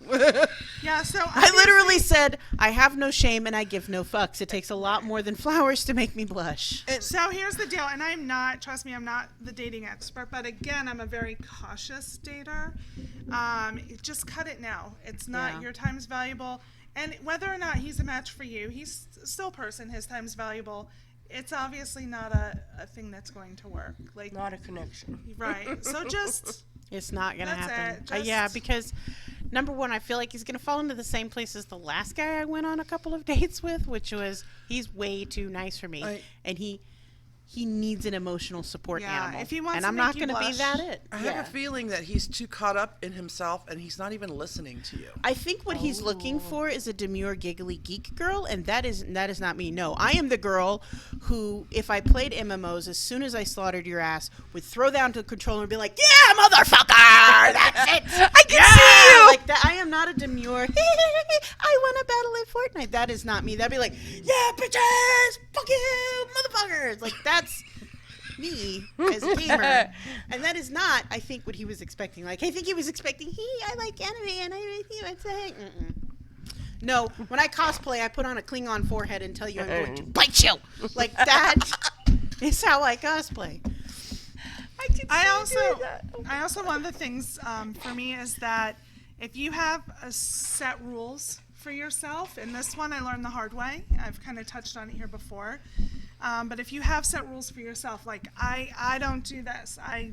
Yeah, so I literally said, I have no shame and I give no fucks. It takes a lot more than flowers to make me blush. So here's the deal, and I'm not, trust me, I'm not the dating expert, but again, I'm a very cautious dater. Just cut it now. It's not, your time's valuable. And whether or not he's a match for you, he's still a person, his time's valuable. It's obviously not a thing that's going to work. Like, Not a connection. right. So just, It's not going to That's happen. it, Yeah, just- because number one, I feel like he's going to fall into the same place as the last guy I went on a couple of dates with, which was he's way too nice for me. And he needs an emotional support Yeah, animal. if he wants and to I'm make not you going to be blush. that it. I have a feeling that he's too caught up in himself and he's not even listening to you. I think what he's looking for is a demure, giggly geek girl, and that is not me. No, I am the girl who, if I played MMOs, as soon as I slaughtered your ass, would throw down to the controller and be like, "Yeah, motherfucker, that's it. I can see you." Like that. I am not a demure. I want to battle in Fortnite. That is not me. That'd be like, "Yeah, bitches, fuck you, motherfuckers." Like that's me as a gamer, and that is not, I think, what he was expecting. Like, I think he was expecting, I like anime, and I really think it's a No, when I cosplay, I put on a Klingon forehead and tell you I'm going to bite you. Like, that is how I cosplay. I also one of the things for me is that if you have a set rules for yourself, and this one I learned the hard way, I've kind of touched on it here before, but if you have set rules for yourself, like I don't do this, I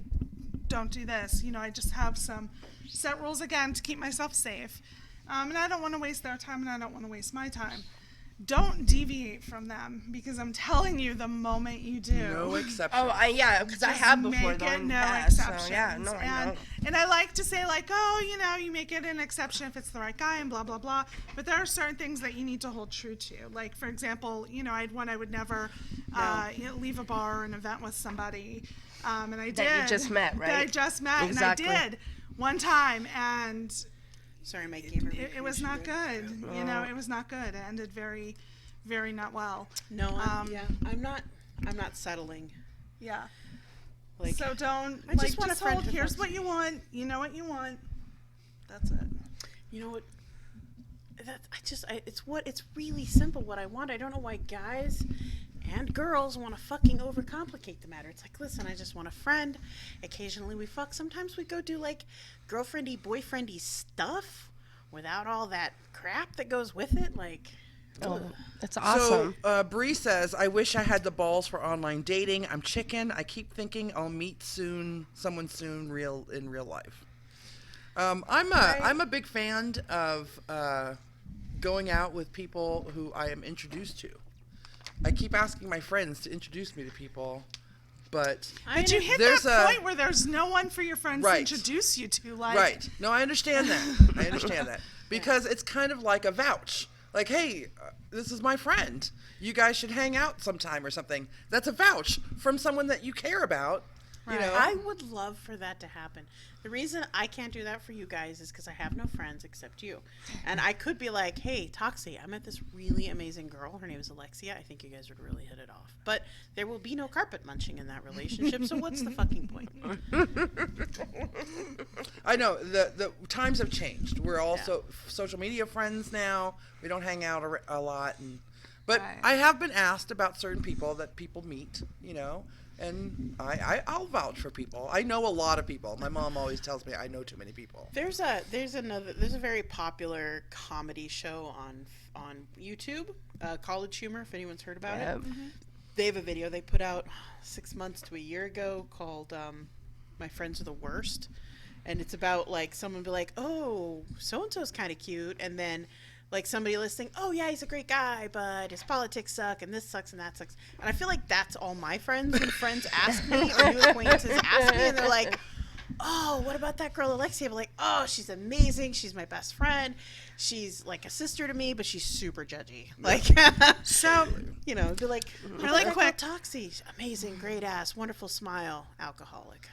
don't do this, you know, I just have some set rules again to keep myself safe, and I don't want to waste their time and I don't want to waste my time. Don't deviate from them, because I'm telling you, the moment you do, No exception. Yeah, because I have before make though it in the no past, exceptions. so yeah, no, I know. And I like to say, like, oh, you know, you make it an exception if it's the right guy and blah, blah, blah. But there are certain things that you need to hold true to. Like, for example, you know, I would never you know, leave a bar or an event with somebody. And I did. That you just met, right? That I just met, Exactly. and I did one time. And Sorry, my gamer. it was not good. You know, it was not good. It ended very, very not well. No, I'm not settling. Yeah. Like, So don't, I just like, want a just friend hold, who here's fucks what you want, you know what you want. That's it. you know what? It's really simple what I want. I don't know why guys and girls want to fucking overcomplicate the matter. It's like, listen, I just want a friend. Occasionally we fuck. Sometimes we go do like girlfriendy, boyfriendy stuff without all that crap that goes with it. Like, Oh, that's awesome. So Bree says, I wish I had the balls for online dating. I'm chicken. I keep thinking I'll meet someone soon in real life. I'm a big fan of going out with people who I am introduced to. I keep asking my friends to introduce me to people, but But you hit there's that a- point where there's no one for your friends Right. to introduce you to. Like, right. No, I understand that. I understand that because it's kind of like a vouch. Like, hey, this is my friend. You guys should hang out sometime or something. That's a vouch from someone that you care about. You know, I would love for that to happen. The reason I can't do that for you guys is because I have no friends except you. And I could be like, hey, Toxi, I met this really amazing girl. Her name is Elexia. I think you guys would really hit it off. But there will be no carpet munching in that relationship, so what's the fucking point? I know the times have changed. We're also social media friends now. We don't hang out a lot, but Right. I have been asked about certain people that people meet. You know, and I'll vouch for people. I know a lot of people. My mom always tells me I know too many people. There's a very popular comedy show on YouTube, College Humor, if anyone's heard about it. They have a video they put out 6 months to a year ago called My Friends Are the Worst. And it's about like someone be like, oh, so-and-so's kind of cute. And then like somebody listening, oh yeah, he's a great guy, but his politics suck and this sucks and that sucks. And I feel like that's all my friends when friends ask me or new acquaintances ask me and they're like, oh, what about that girl Elexia? I'm like, oh, she's amazing. She's my best friend. She's like a sister to me, but she's super judgy. Like, So, you know, be like, really quick. Toxi, amazing, great ass, wonderful smile, alcoholic.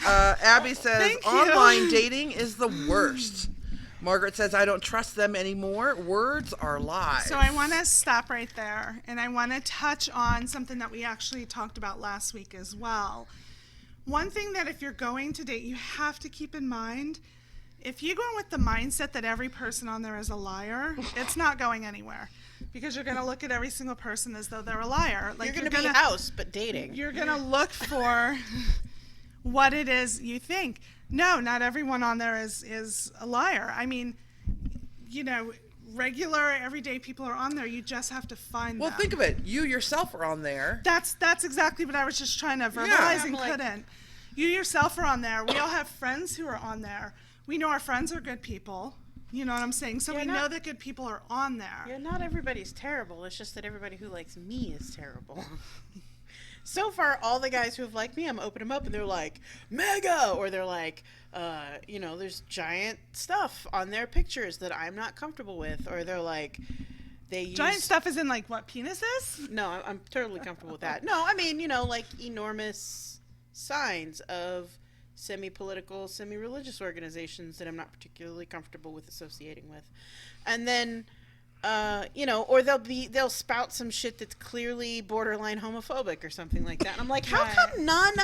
Abby says Thank you. online dating is the worst. Margaret says, I don't trust them anymore. Words are lies. So I want to stop right there, and I want to touch on something that we actually talked about last week as well. One thing that if you're going to date, you have to keep in mind, if you go in with the mindset that every person on there is a liar, it's not going anywhere. Because you're going to look at every single person as though they're a liar. Like you're going to be house, but dating. You're going to look for what it is you think. No, not everyone on there is a liar. I mean, you know, regular, everyday people are on there. You just have to find them. Well, think of it. You yourself are on there. That's exactly what I was just trying to verbalize and couldn't. You yourself are on there. We all have friends who are on there. We know our friends are good people. You know what I'm saying? So we know that good people are on there. Yeah, not everybody's terrible. It's just that everybody who likes me is terrible. So far, all the guys who have liked me, I'm opening them up, and they're like, mega! Or they're like, you know, there's giant stuff on their pictures that I'm not comfortable with. Or they're like, they use... Giant stuff is in, like, what, penises? No, I'm totally comfortable with that. No, I mean, you know, like, enormous signs of semi-political, semi-religious organizations that I'm not particularly comfortable with associating with. And then... you know, or they'll spout some shit that's clearly borderline homophobic or something like that. And I'm like, how come none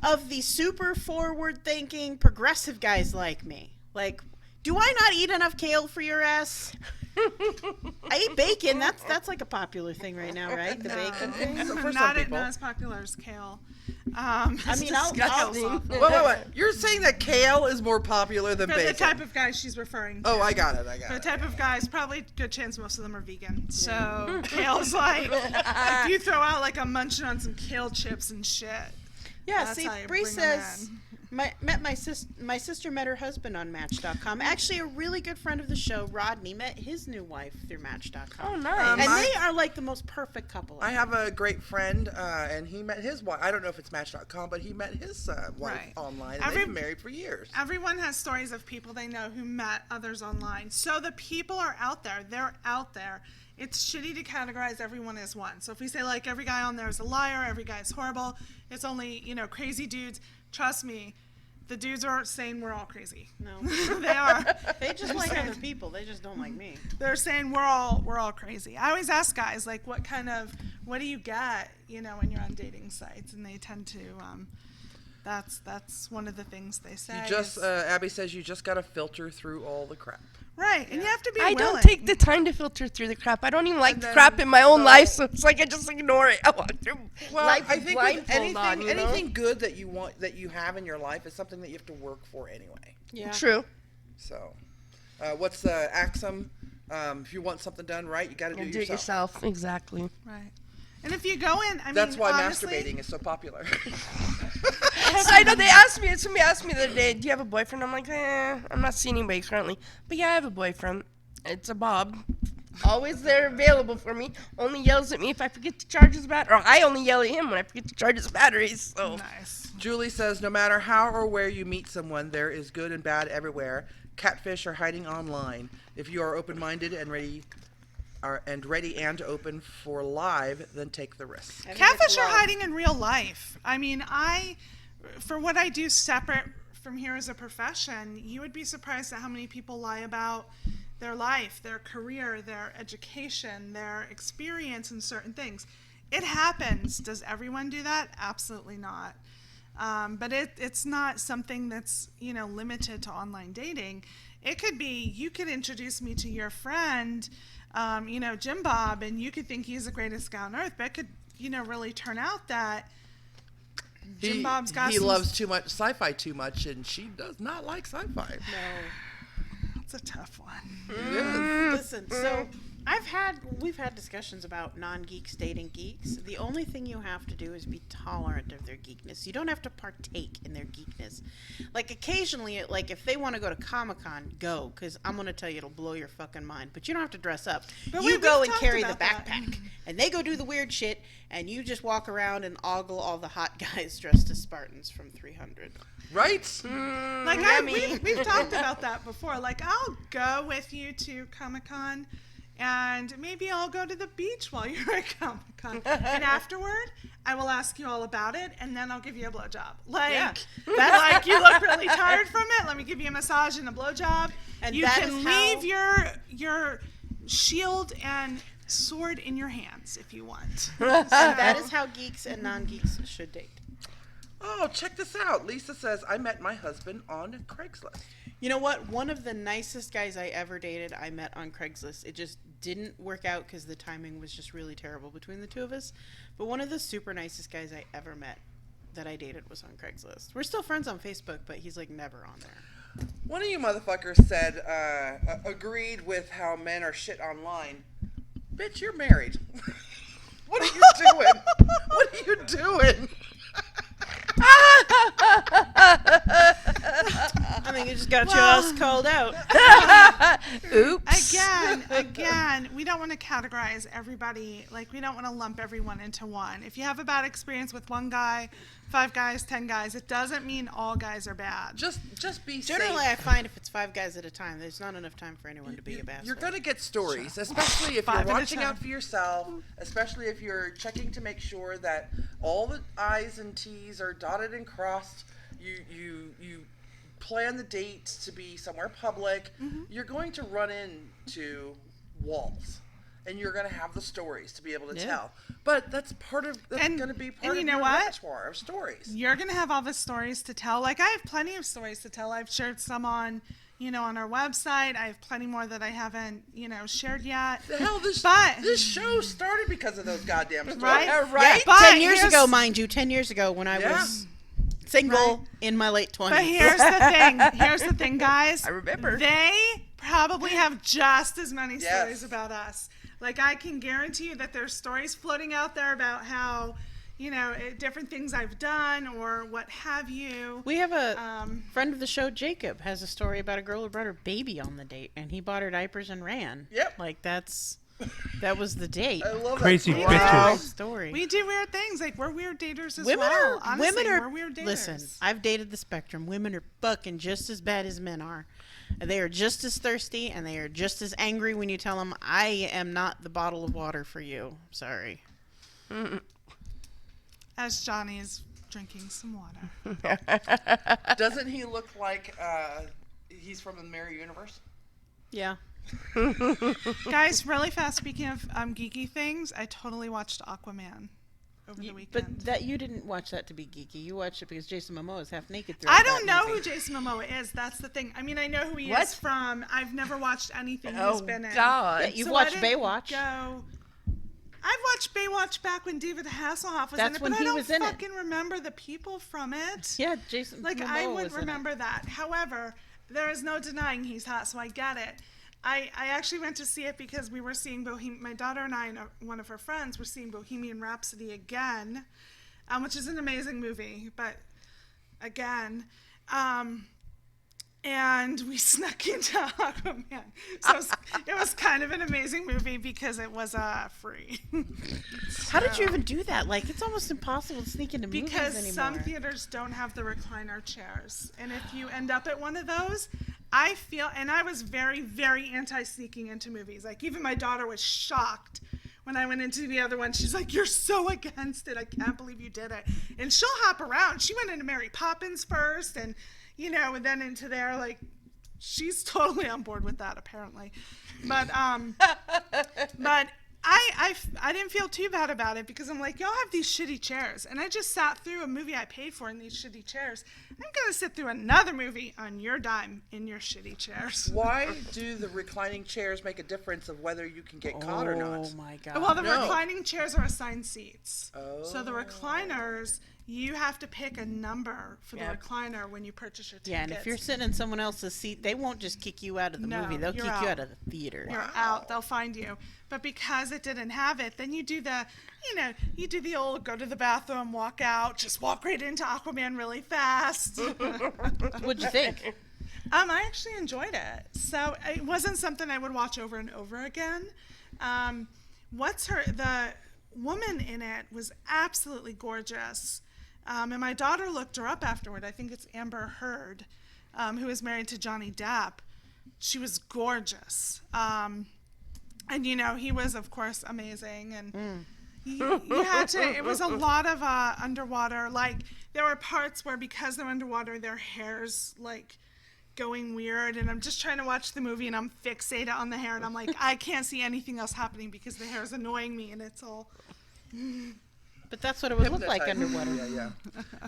of the super forward-thinking progressive guys like me? Like, do I not eat enough kale for your ass? I eat bacon. That's like a popular thing right now, right? The bacon thing. So for not some people. as popular as kale. I mean, I'll Wait. You're saying that kale is more popular than for bacon? the type of guys she's referring to. Oh, I got it. For the type of guys, probably good chance most of them are vegan. So kale's like, if you throw out like a munching on some kale chips and shit. Yeah, that's see, how you Bree bring them says, in. my sister met her husband on Match.com. Actually, a really good friend of the show, Rodney, met his new wife through Match.com. Oh, nice. And they are like the most perfect couple. I have a great friend, and he met his wife. I don't know if it's Match.com, but he met his wife online, and they've been married for years. Everyone has stories of people they know who met others online. So the people are out there. They're out there. It's shitty to categorize everyone as one. So if we say, like, every guy on there is a liar, every guy is horrible, it's only, you know, crazy dudes. Trust me, the dudes aren't saying we're all crazy. No. They are. They just like other people. They just don't like me. They're saying we're all crazy. I always ask guys, like, what do you get, you know, when you're on dating sites? And they tend to, that's one of the things they say. You just, Abby says you just got to filter through all the crap. Right, and you have to be I willing. don't take the time to filter through the crap. I don't even like the crap in my own life, so it's like I just ignore it. I walk through life I think with anything know? good that you want, that you have in your life, is something that you have to work for anyway. Yeah. True. So, what's the axiom? If you want something done right, you got to do it yourself. Exactly. Right. And if you go in, That's why honestly, masturbating is so popular. I know somebody asked me the other day, do you have a boyfriend? I'm like, I'm not seeing anybody currently. But yeah, I have a boyfriend. It's a Bob. Always there available for me. Only yells at me if I forget to charge his battery. Or I only yell at him when I forget to charge his batteries. So. Nice. Julie says, no matter how or where you meet someone, there is good and bad everywhere. Catfish are hiding online. If you are open-minded and ready and open for live, then take the risk. Catfish are hiding in real life. I mean, for what I do separate from here as a profession, you would be surprised at how many people lie about their life, their career, their education, their experience in certain things. It happens. Does everyone do that? Absolutely not. But it's not something that's, you know, limited to online dating. It could be, you could introduce me to your friend, you know, Jim Bob, and you could think he's the greatest guy on earth, but it could, you know, really turn out that Jim Bob's got he loves too much sci-fi too much, and she does not like sci-fi. No. It's a tough one. It is. Listen, so we've had discussions about non-geeks dating geeks. The only thing you have to do is be tolerant of their geekness. You don't have to partake in their geekness. Like occasionally, like if they want to go to Comic-Con, go, because I'm going to tell you it'll blow your fucking mind. But you don't have to dress up. But you we've go and talked carry the about that. backpack, and they go do the weird shit, and you just walk around and ogle all the hot guys dressed as Spartans from 300. Right? Like we've talked about that before. Like I'll go with you to Comic-Con and maybe I'll go to the beach while you're at Comic-Con. And afterward, I will ask you all about it, and then I'll give you a blowjob. That's like, you look really tired from it. Let me give you a massage and a blowjob. And you can leave your shield and sword in your hands if you want. And that is how geeks and non-geeks should date. Oh, check this out. Lisa says, I met my husband on Craigslist. You know what? One of the nicest guys I ever dated, I met on Craigslist. It just didn't work out because the timing was just really terrible between the two of us. But one of the super nicest guys I ever met that I dated was on Craigslist. We're still friends on Facebook, but he's like never on there. One of you motherfuckers said, agreed with how men are shit online. Bitch, you're married. What are you doing? What are you doing? I think it just got your ass called out. Oops. Again, we don't want to categorize everybody. Like, we don't want to lump everyone into one. If you have a bad experience with one guy, 5 guys, 10 guys, it doesn't mean all guys are bad. Just be Generally, safe. I find if it's 5 guys at a time, there's not enough time for anyone to be a bastard. You're going to get stories, especially if you're watching out for yourself, especially if you're checking to make sure that all the I's and T's are dotted and crossed. You plan the dates to be somewhere public. Mm-hmm. You're going to run into walls. And you're going to have the stories to be able to tell. But that's going to be part of your repertoire of stories. You're going to have all the stories to tell. Like, I have plenty of stories to tell. I've shared some on our website. I have plenty more that I haven't, shared yet. The hell, this show started because of those goddamn stories. Right? But 10 years ago, mind you, 10 years ago when I was single in my late 20s. But here's the thing, guys. I remember. They probably have just as many stories about us. Like, I can guarantee you that there's stories floating out there about how, different things I've done or what have you. We have a friend of the show, Jacob, has a story about a girl who brought her baby on the date, and he bought her diapers and ran. Yep. Like, that was the date. I love Crazy that. bitches. Story. We do weird things. Like, we're weird daters as Women well. are weird daters. Listen, I've dated the spectrum. Women are fucking just as bad as men are. They are just as thirsty, and they are just as angry when you tell them, I am not the bottle of water for you. Sorry. As Johnny is drinking some water. Doesn't he look like he's from the Mirror Universe? Yeah. Guys, really fast, speaking of geeky things, I totally watched Aquaman over the weekend. But that you didn't watch that to be geeky. You watched it because Jason Momoa is half naked through I don't know who Jason Momoa is. That's the thing. I mean, I know who he is from. I've never watched anything he's been in. God. Yeah, you've watched Baywatch. I've watched Baywatch back when David Hasselhoff was in it, but I don't fucking remember the people from it. Yeah, Jason Momoa I would was in remember that. However, there is no denying he's hot, so I get it. I actually went to see it because we were seeing my daughter and I and one of her friends were seeing Bohemian Rhapsody again, which is an amazing movie, but again, and we snuck into Aquaman. So it was kind of an amazing movie because it was free. How did you even do that? Like, it's almost impossible to sneak into movies anymore. Because some theaters don't have the recliner chairs, and if you end up at one of those, I feel, and I was very, very anti-sneaking into movies. Like, even my daughter was shocked when I went into the other one. She's like, you're so against it. I can't believe you did it. And she'll hop around. She went into Mary Poppins first, and, and then into there, like, she's totally on board with that, apparently. But I didn't feel too bad about it because I'm like, y'all have these shitty chairs. And I just sat through a movie I paid for in these shitty chairs. I'm going to sit through another movie on your dime in your shitty chairs. Why do the reclining chairs make a difference of whether you can get caught or not? Oh, my God. Well, the reclining chairs are assigned seats. Oh. So the recliners, you have to pick a number for the recliner when you purchase your tickets. Yeah, and if you're sitting in someone else's seat, they won't just kick you out of the movie. They'll kick you out of the theater. You're out. They'll find you. But because it didn't have it, then you do the old go to the bathroom, walk out, just walk right into Aquaman really fast. What'd you think? I actually enjoyed it. So it wasn't something I would watch over and over again. The woman in it was absolutely gorgeous. And my daughter looked her up afterward. I think it's Amber Heard, who is married to Johnny Depp. She was gorgeous. And he was of course amazing, and you had to. It was a lot of underwater. Like there were parts where because they're underwater, their hair's like going weird, and I'm just trying to watch the movie, and I'm fixated on the hair, and I'm like, I can't see anything else happening because the hair is annoying me, and it's all. But that's what it would look like underwater. Yeah.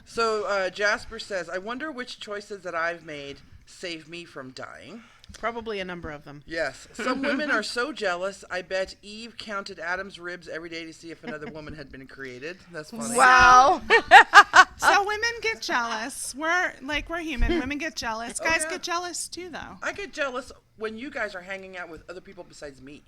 So Jasper says, I wonder which choices that I've made save me from dying. Probably a number of them. Yes. Some women are so jealous. I bet Eve counted Adam's ribs every day to see if another woman had been created. That's funny. Wow. So women get jealous. We're human. Women get jealous. Guys get jealous too, though. I get jealous when you guys are hanging out with other people besides me.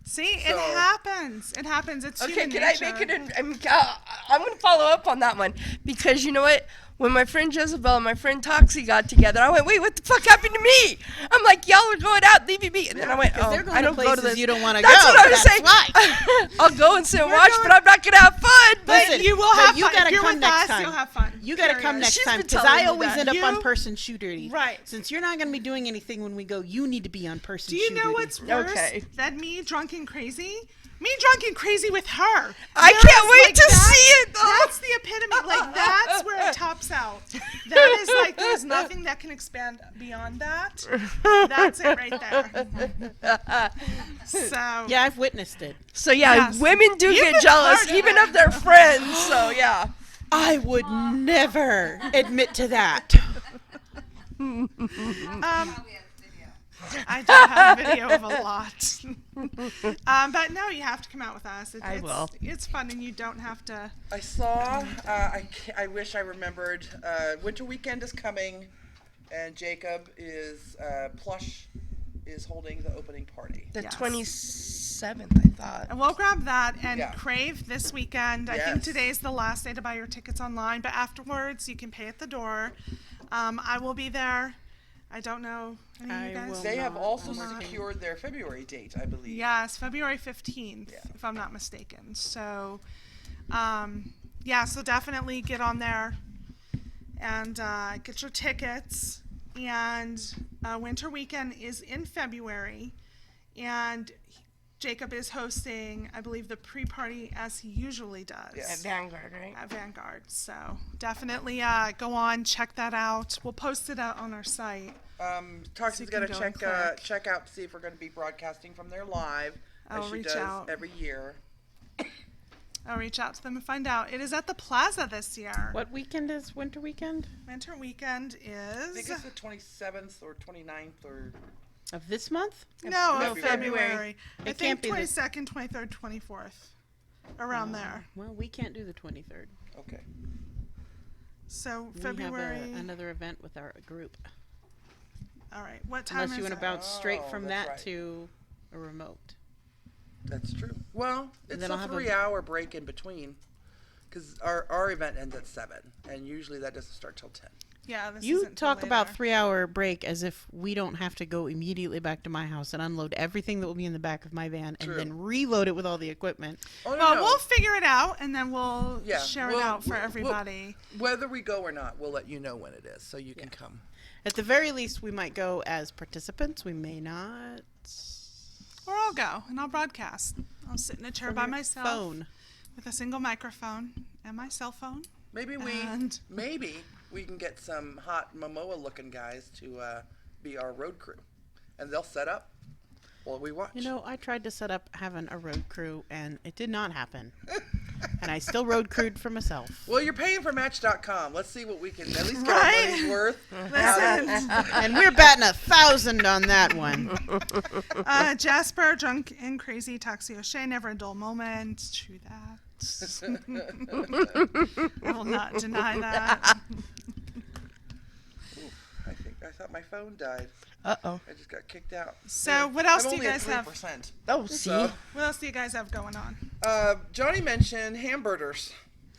See, it happens. It happens. It's Okay, human can nature. I make it? I'm going to follow up on that one because you know what? When my friend Jezebel and my friend Toxi got together, I went, "Wait, what the fuck happened to me?" I'm like, "Y'all are going out, leaving me," and then I went, Because "Oh, they're going I don't to go to places this." you don't want to go. That's what I was That's saying. why. I'll go and sit and watch, but I'm not going to have fun. But Listen, you will but have you fun. gotta If you're come with next us, time. you'll have fun. You got to come Period. next She's time been because telling I me always that. end up on You- person shoe duty. Right. Since you're not going to be doing anything when we go, you need to be on person Do shoe you duty. know what's worse Okay. than me drunk and crazy? Me drunk and crazy with her. I That can't is wait like to that- see it, though. That's the epitome. Like, that's where it tops out. That is like, there's nothing that can expand beyond that. That's it right there. So, Yeah, I've witnessed it. So yeah, Yes. women do You've get been jealous, part of even it. of their friends. So yeah. I would never admit to that. I do have video of a lot. But no, you have to come out with us. I will. It's fun, and you don't have to. I saw, I wish I remembered, Winter Weekend is coming, and Jacob is, Plush is holding the opening party. The Yes. 27th, I thought. And we'll grab that and Yeah. Crave this weekend. I think Yes. today's the last day to buy your tickets online, but afterwards you can pay at the door. I will be there. I don't know. Any of I you guys? will They have not. also I'm secured their February date, I believe. Yes, February 15th, Yeah. if I'm not mistaken. So, so definitely get on there and get your tickets. And Winter Weekend is in February, and Jacob is hosting, I believe, the pre-party as he usually does. Yes. At Vanguard, right? At Vanguard. So definitely go on, check that out. We'll post it out on our site. Toxi's you got to can go and check out to see if we're going to be broadcasting from there live, I'll as she reach does out. every year. I'll reach out to them and find out. It is at the Plaza this year. What weekend is Winter Weekend? Winter Weekend I think is it's the 27th or 29th or... Of this month? no February. February. I It think can't be the- 22nd, 23rd, 24th, around there. Well, we can't do the 23rd. Okay. So We February. have another event with our group. All right. What time Unless you is want to it? bounce straight Oh, from that's that right. to a remote. That's true. Well, it's then a I'll have a- 3-hour break in between. Because our event ends at 7, and usually that doesn't start till 10. Yeah, this You isn't till talk about later. 3-hour break as if we don't have to go immediately back to my house and unload everything that will be in the back of my van True. and then reload it with all the equipment. Oh, no, Well, no. we'll figure it out, and then we'll Yeah, share it we'll- out for we'll- everybody. Whether we go or not, we'll let you know when it is, so you can come. At the very least, we might go as participants. We may not. Or I'll go, and I'll broadcast. I'll sit in a chair From by your myself phone. with a single microphone and my cell phone. Maybe And- we can get some hot Momoa-looking guys to be our road crew, and they'll set up while we watch. You know, I tried to set up having a road crew, and it did not happen. And I still road crewed for myself. Well, you're paying for Match.com. Let's see what we can at least get Right? our money's worth. Listen, And we're batting 1,000 on that one. Jasper, drunk and crazy, Toxi O'Shea, never a dull moment. True that. I will not deny that. I thought my phone died. Uh-oh. I just got kicked out. So what else I'm do you only guys at have? 3%. Oh, see? So, What else do you guys have going on? Johnny mentioned hamburgers.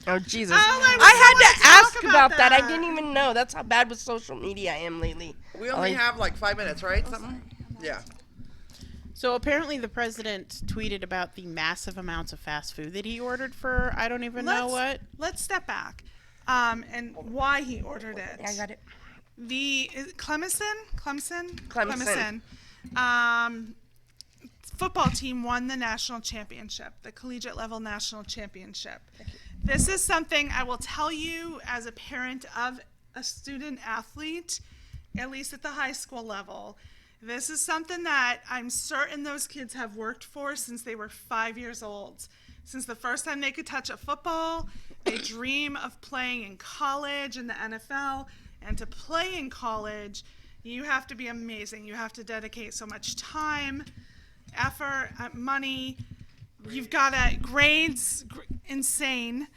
Oh, Jesus. Oh, I had to ask talk about about that. I that. didn't even know. That's how bad with social media I am lately. We only Oh, have like 5 minutes, right? Something? Yeah. So apparently the president tweeted about the massive amounts of fast food that he ordered for I don't even know what. Let's step back and why he ordered it. Yeah, I got it. Is it Clemson? Clemson. football team won the national championship, the collegiate level national championship. This is something I will tell you as a parent of a student athlete, at least at the high school level. This is something that I'm certain those kids have worked for since they were 5 years old. Since the first time they could touch a football, they dream of playing in college, in the NFL. And to play in college, you have to be amazing. You have to dedicate so much time, effort, money. You've got grades, insane.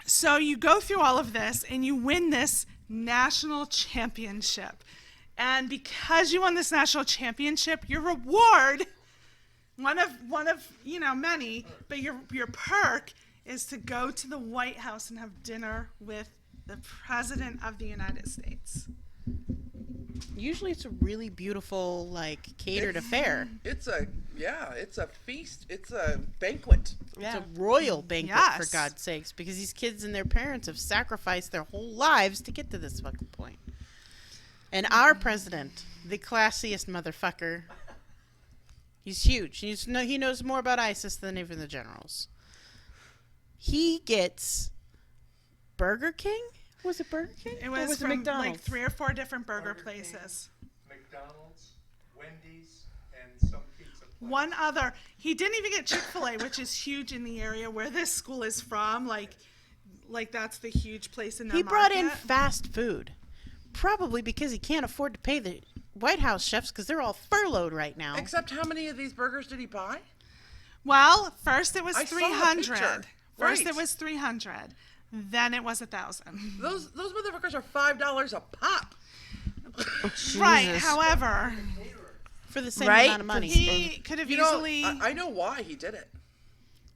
So you go through all of this and you win this national championship. And because you won this national championship, your reward, one of many, but your perk is to go to the White House and have dinner with the President of the United States. Usually it's a really beautiful, catered affair. It's a feast. It's a banquet. It's a royal banquet, for God's sakes, because these kids and their parents have sacrificed their whole lives to get to this fucking point. And our president, the classiest motherfucker, he's huge. He knows more about ISIS than even the generals. He gets Burger King? Was it Burger King? It was from McDonald's? 3 or 4 different burger places. McDonald's, Wendy's, and some pizza place. One other. He didn't even get Chick-fil-A, which is huge in the area where this school is from. Like that's the huge place in their market. He brought in fast food. Probably because he can't afford to pay the White House chefs because they're all furloughed right now. Except how many of these burgers did he buy? Well, first it was I saw a 300. picture. First Right. it was 300. Then it was 1,000. Those motherfuckers are $5 a pop. Right. However, for the same Right? amount of money. he could have easily I know why he did it.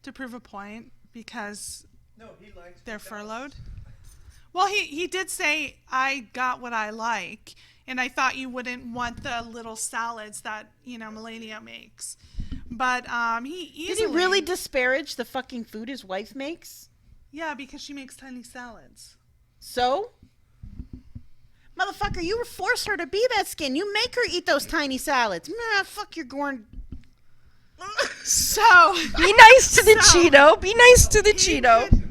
to prove a point because No, he likes they're McDonald's. furloughed. Well, he did say, I got what I like, and I thought you wouldn't want the little salads that, Melania makes. But he easily... Did he really disparage the fucking food his wife makes? Yeah, because she makes tiny salads. So? Motherfucker, you force her to be that skin. You make her eat those tiny salads. Nah, fuck your Gorn. So... Be nice to the Cheeto. Be nice to the Cheeto.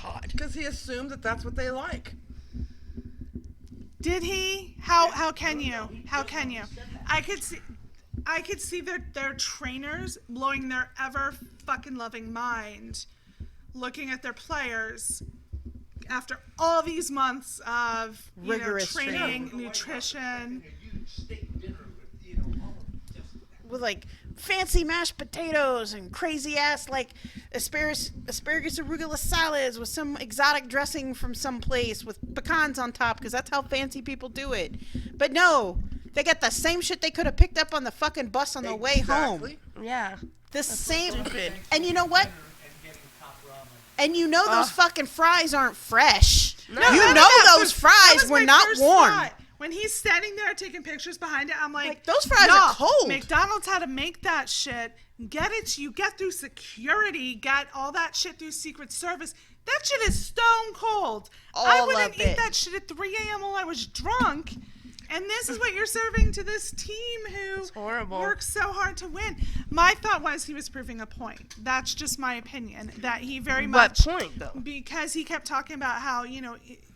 God. Because he assumed that that's what they like. Did he? How can you? How can you? I could see their trainers blowing their ever fucking loving mind, looking at their players after all these months of Rigorous training, nutrition. With fancy mashed potatoes and crazy ass asparagus arugula salads with some exotic dressing from some place with pecans on top because that's how fancy people do it. But no, they got the same shit they could have picked up on the fucking bus on the way home. Yeah. The same. stupid. And you know what? And you know those fucking fries aren't fresh. No, you no, know no, those that fries was were my not first warm. thought. When he's standing there taking pictures behind it, I'm like Those fries no, are cold. McDonald's had to make that shit. You get through security, get all that shit through Secret Service. That shit is stone cold. I All wouldn't of eat it. that shit at 3 a.m. while I was drunk. And this is what you're serving to this team who horrible. works so hard to win. My thought was he was proving a point. That's just my opinion. That he very much. What point, though? Because he kept talking about how,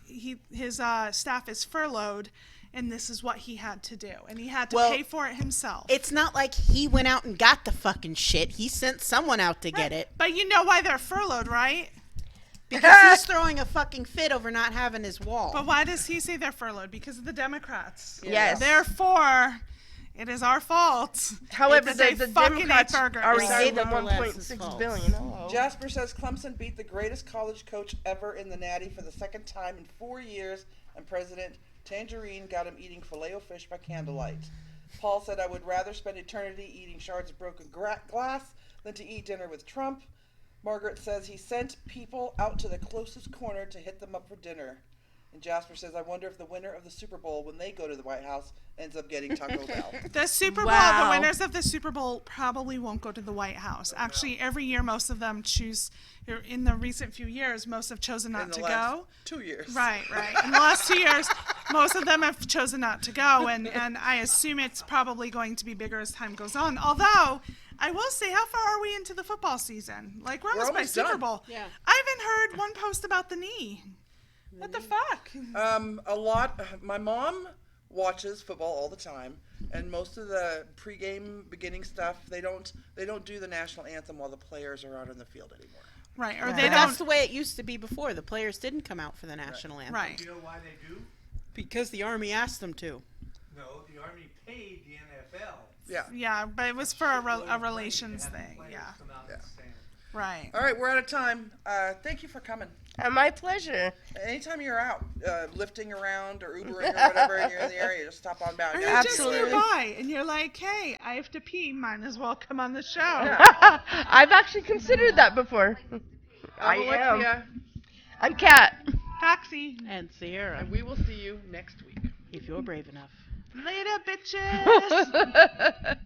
his staff is furloughed and this is what he had to do. And he had to pay for it himself. It's not like he went out and got the fucking shit. He sent someone out to get it. But you know why they're furloughed, right? Because he's throwing a fucking fit over not having his wall. But why does he say they're furloughed? Because of the Democrats. Yes. Therefore, it is our fault. However, They the fucking ate Democrats burgers. already Sorry, gave them liberal ass is 1.6 false. billion. Hello. Jasper says Clemson beat the greatest college coach ever in the Natty for the second time in 4 years, and President Tangerine got him eating filet-o-fish by candlelight. Paul said, I would rather spend eternity eating shards of broken glass than to eat dinner with Trump. Margaret says he sent people out to the closest corner to hit them up for dinner. And Jasper says, I wonder if the winner of the Super Bowl, when they go to the White House, ends up getting Taco Bell. The Super Bowl, Wow. the winners of the Super Bowl probably won't go to the White House. Actually, every year most of them choose, in the recent few years, most have chosen In not the to last go. 2 years. Right. In the last 2 years, most of them have chosen not to go, and I assume it's probably going to be bigger as time goes on. Although, I will say, how far are we into the football season? Like, we're almost by almost Super done. Bowl. Yeah. I haven't heard one post about the knee. What the fuck? A lot. My mom watches football all the time, and most of the pregame beginning stuff, they don't do the national anthem while the players are out on the field anymore. Right, or But they that's don't. the way it used to be before. The players didn't come out for the national anthem. Right. Do you know why they do? Because the Army asked them to. No, the Army paid the NFL. Yeah. Yeah, but it was for a relations thing. Yeah. Yeah. Right. All right, we're out of time. Thank you for coming. My pleasure. Anytime you're out lifting around or Ubering or whatever, and you're in the area, just stop on by. Or you're Absolutely. just nearby, and you're like, hey, I have to pee. Might as well come on the show. I've actually considered that before. I am. Alexia, I'm Kat. Toxi. And Sierra, and we will see you next week. if you're brave enough. Later, bitches.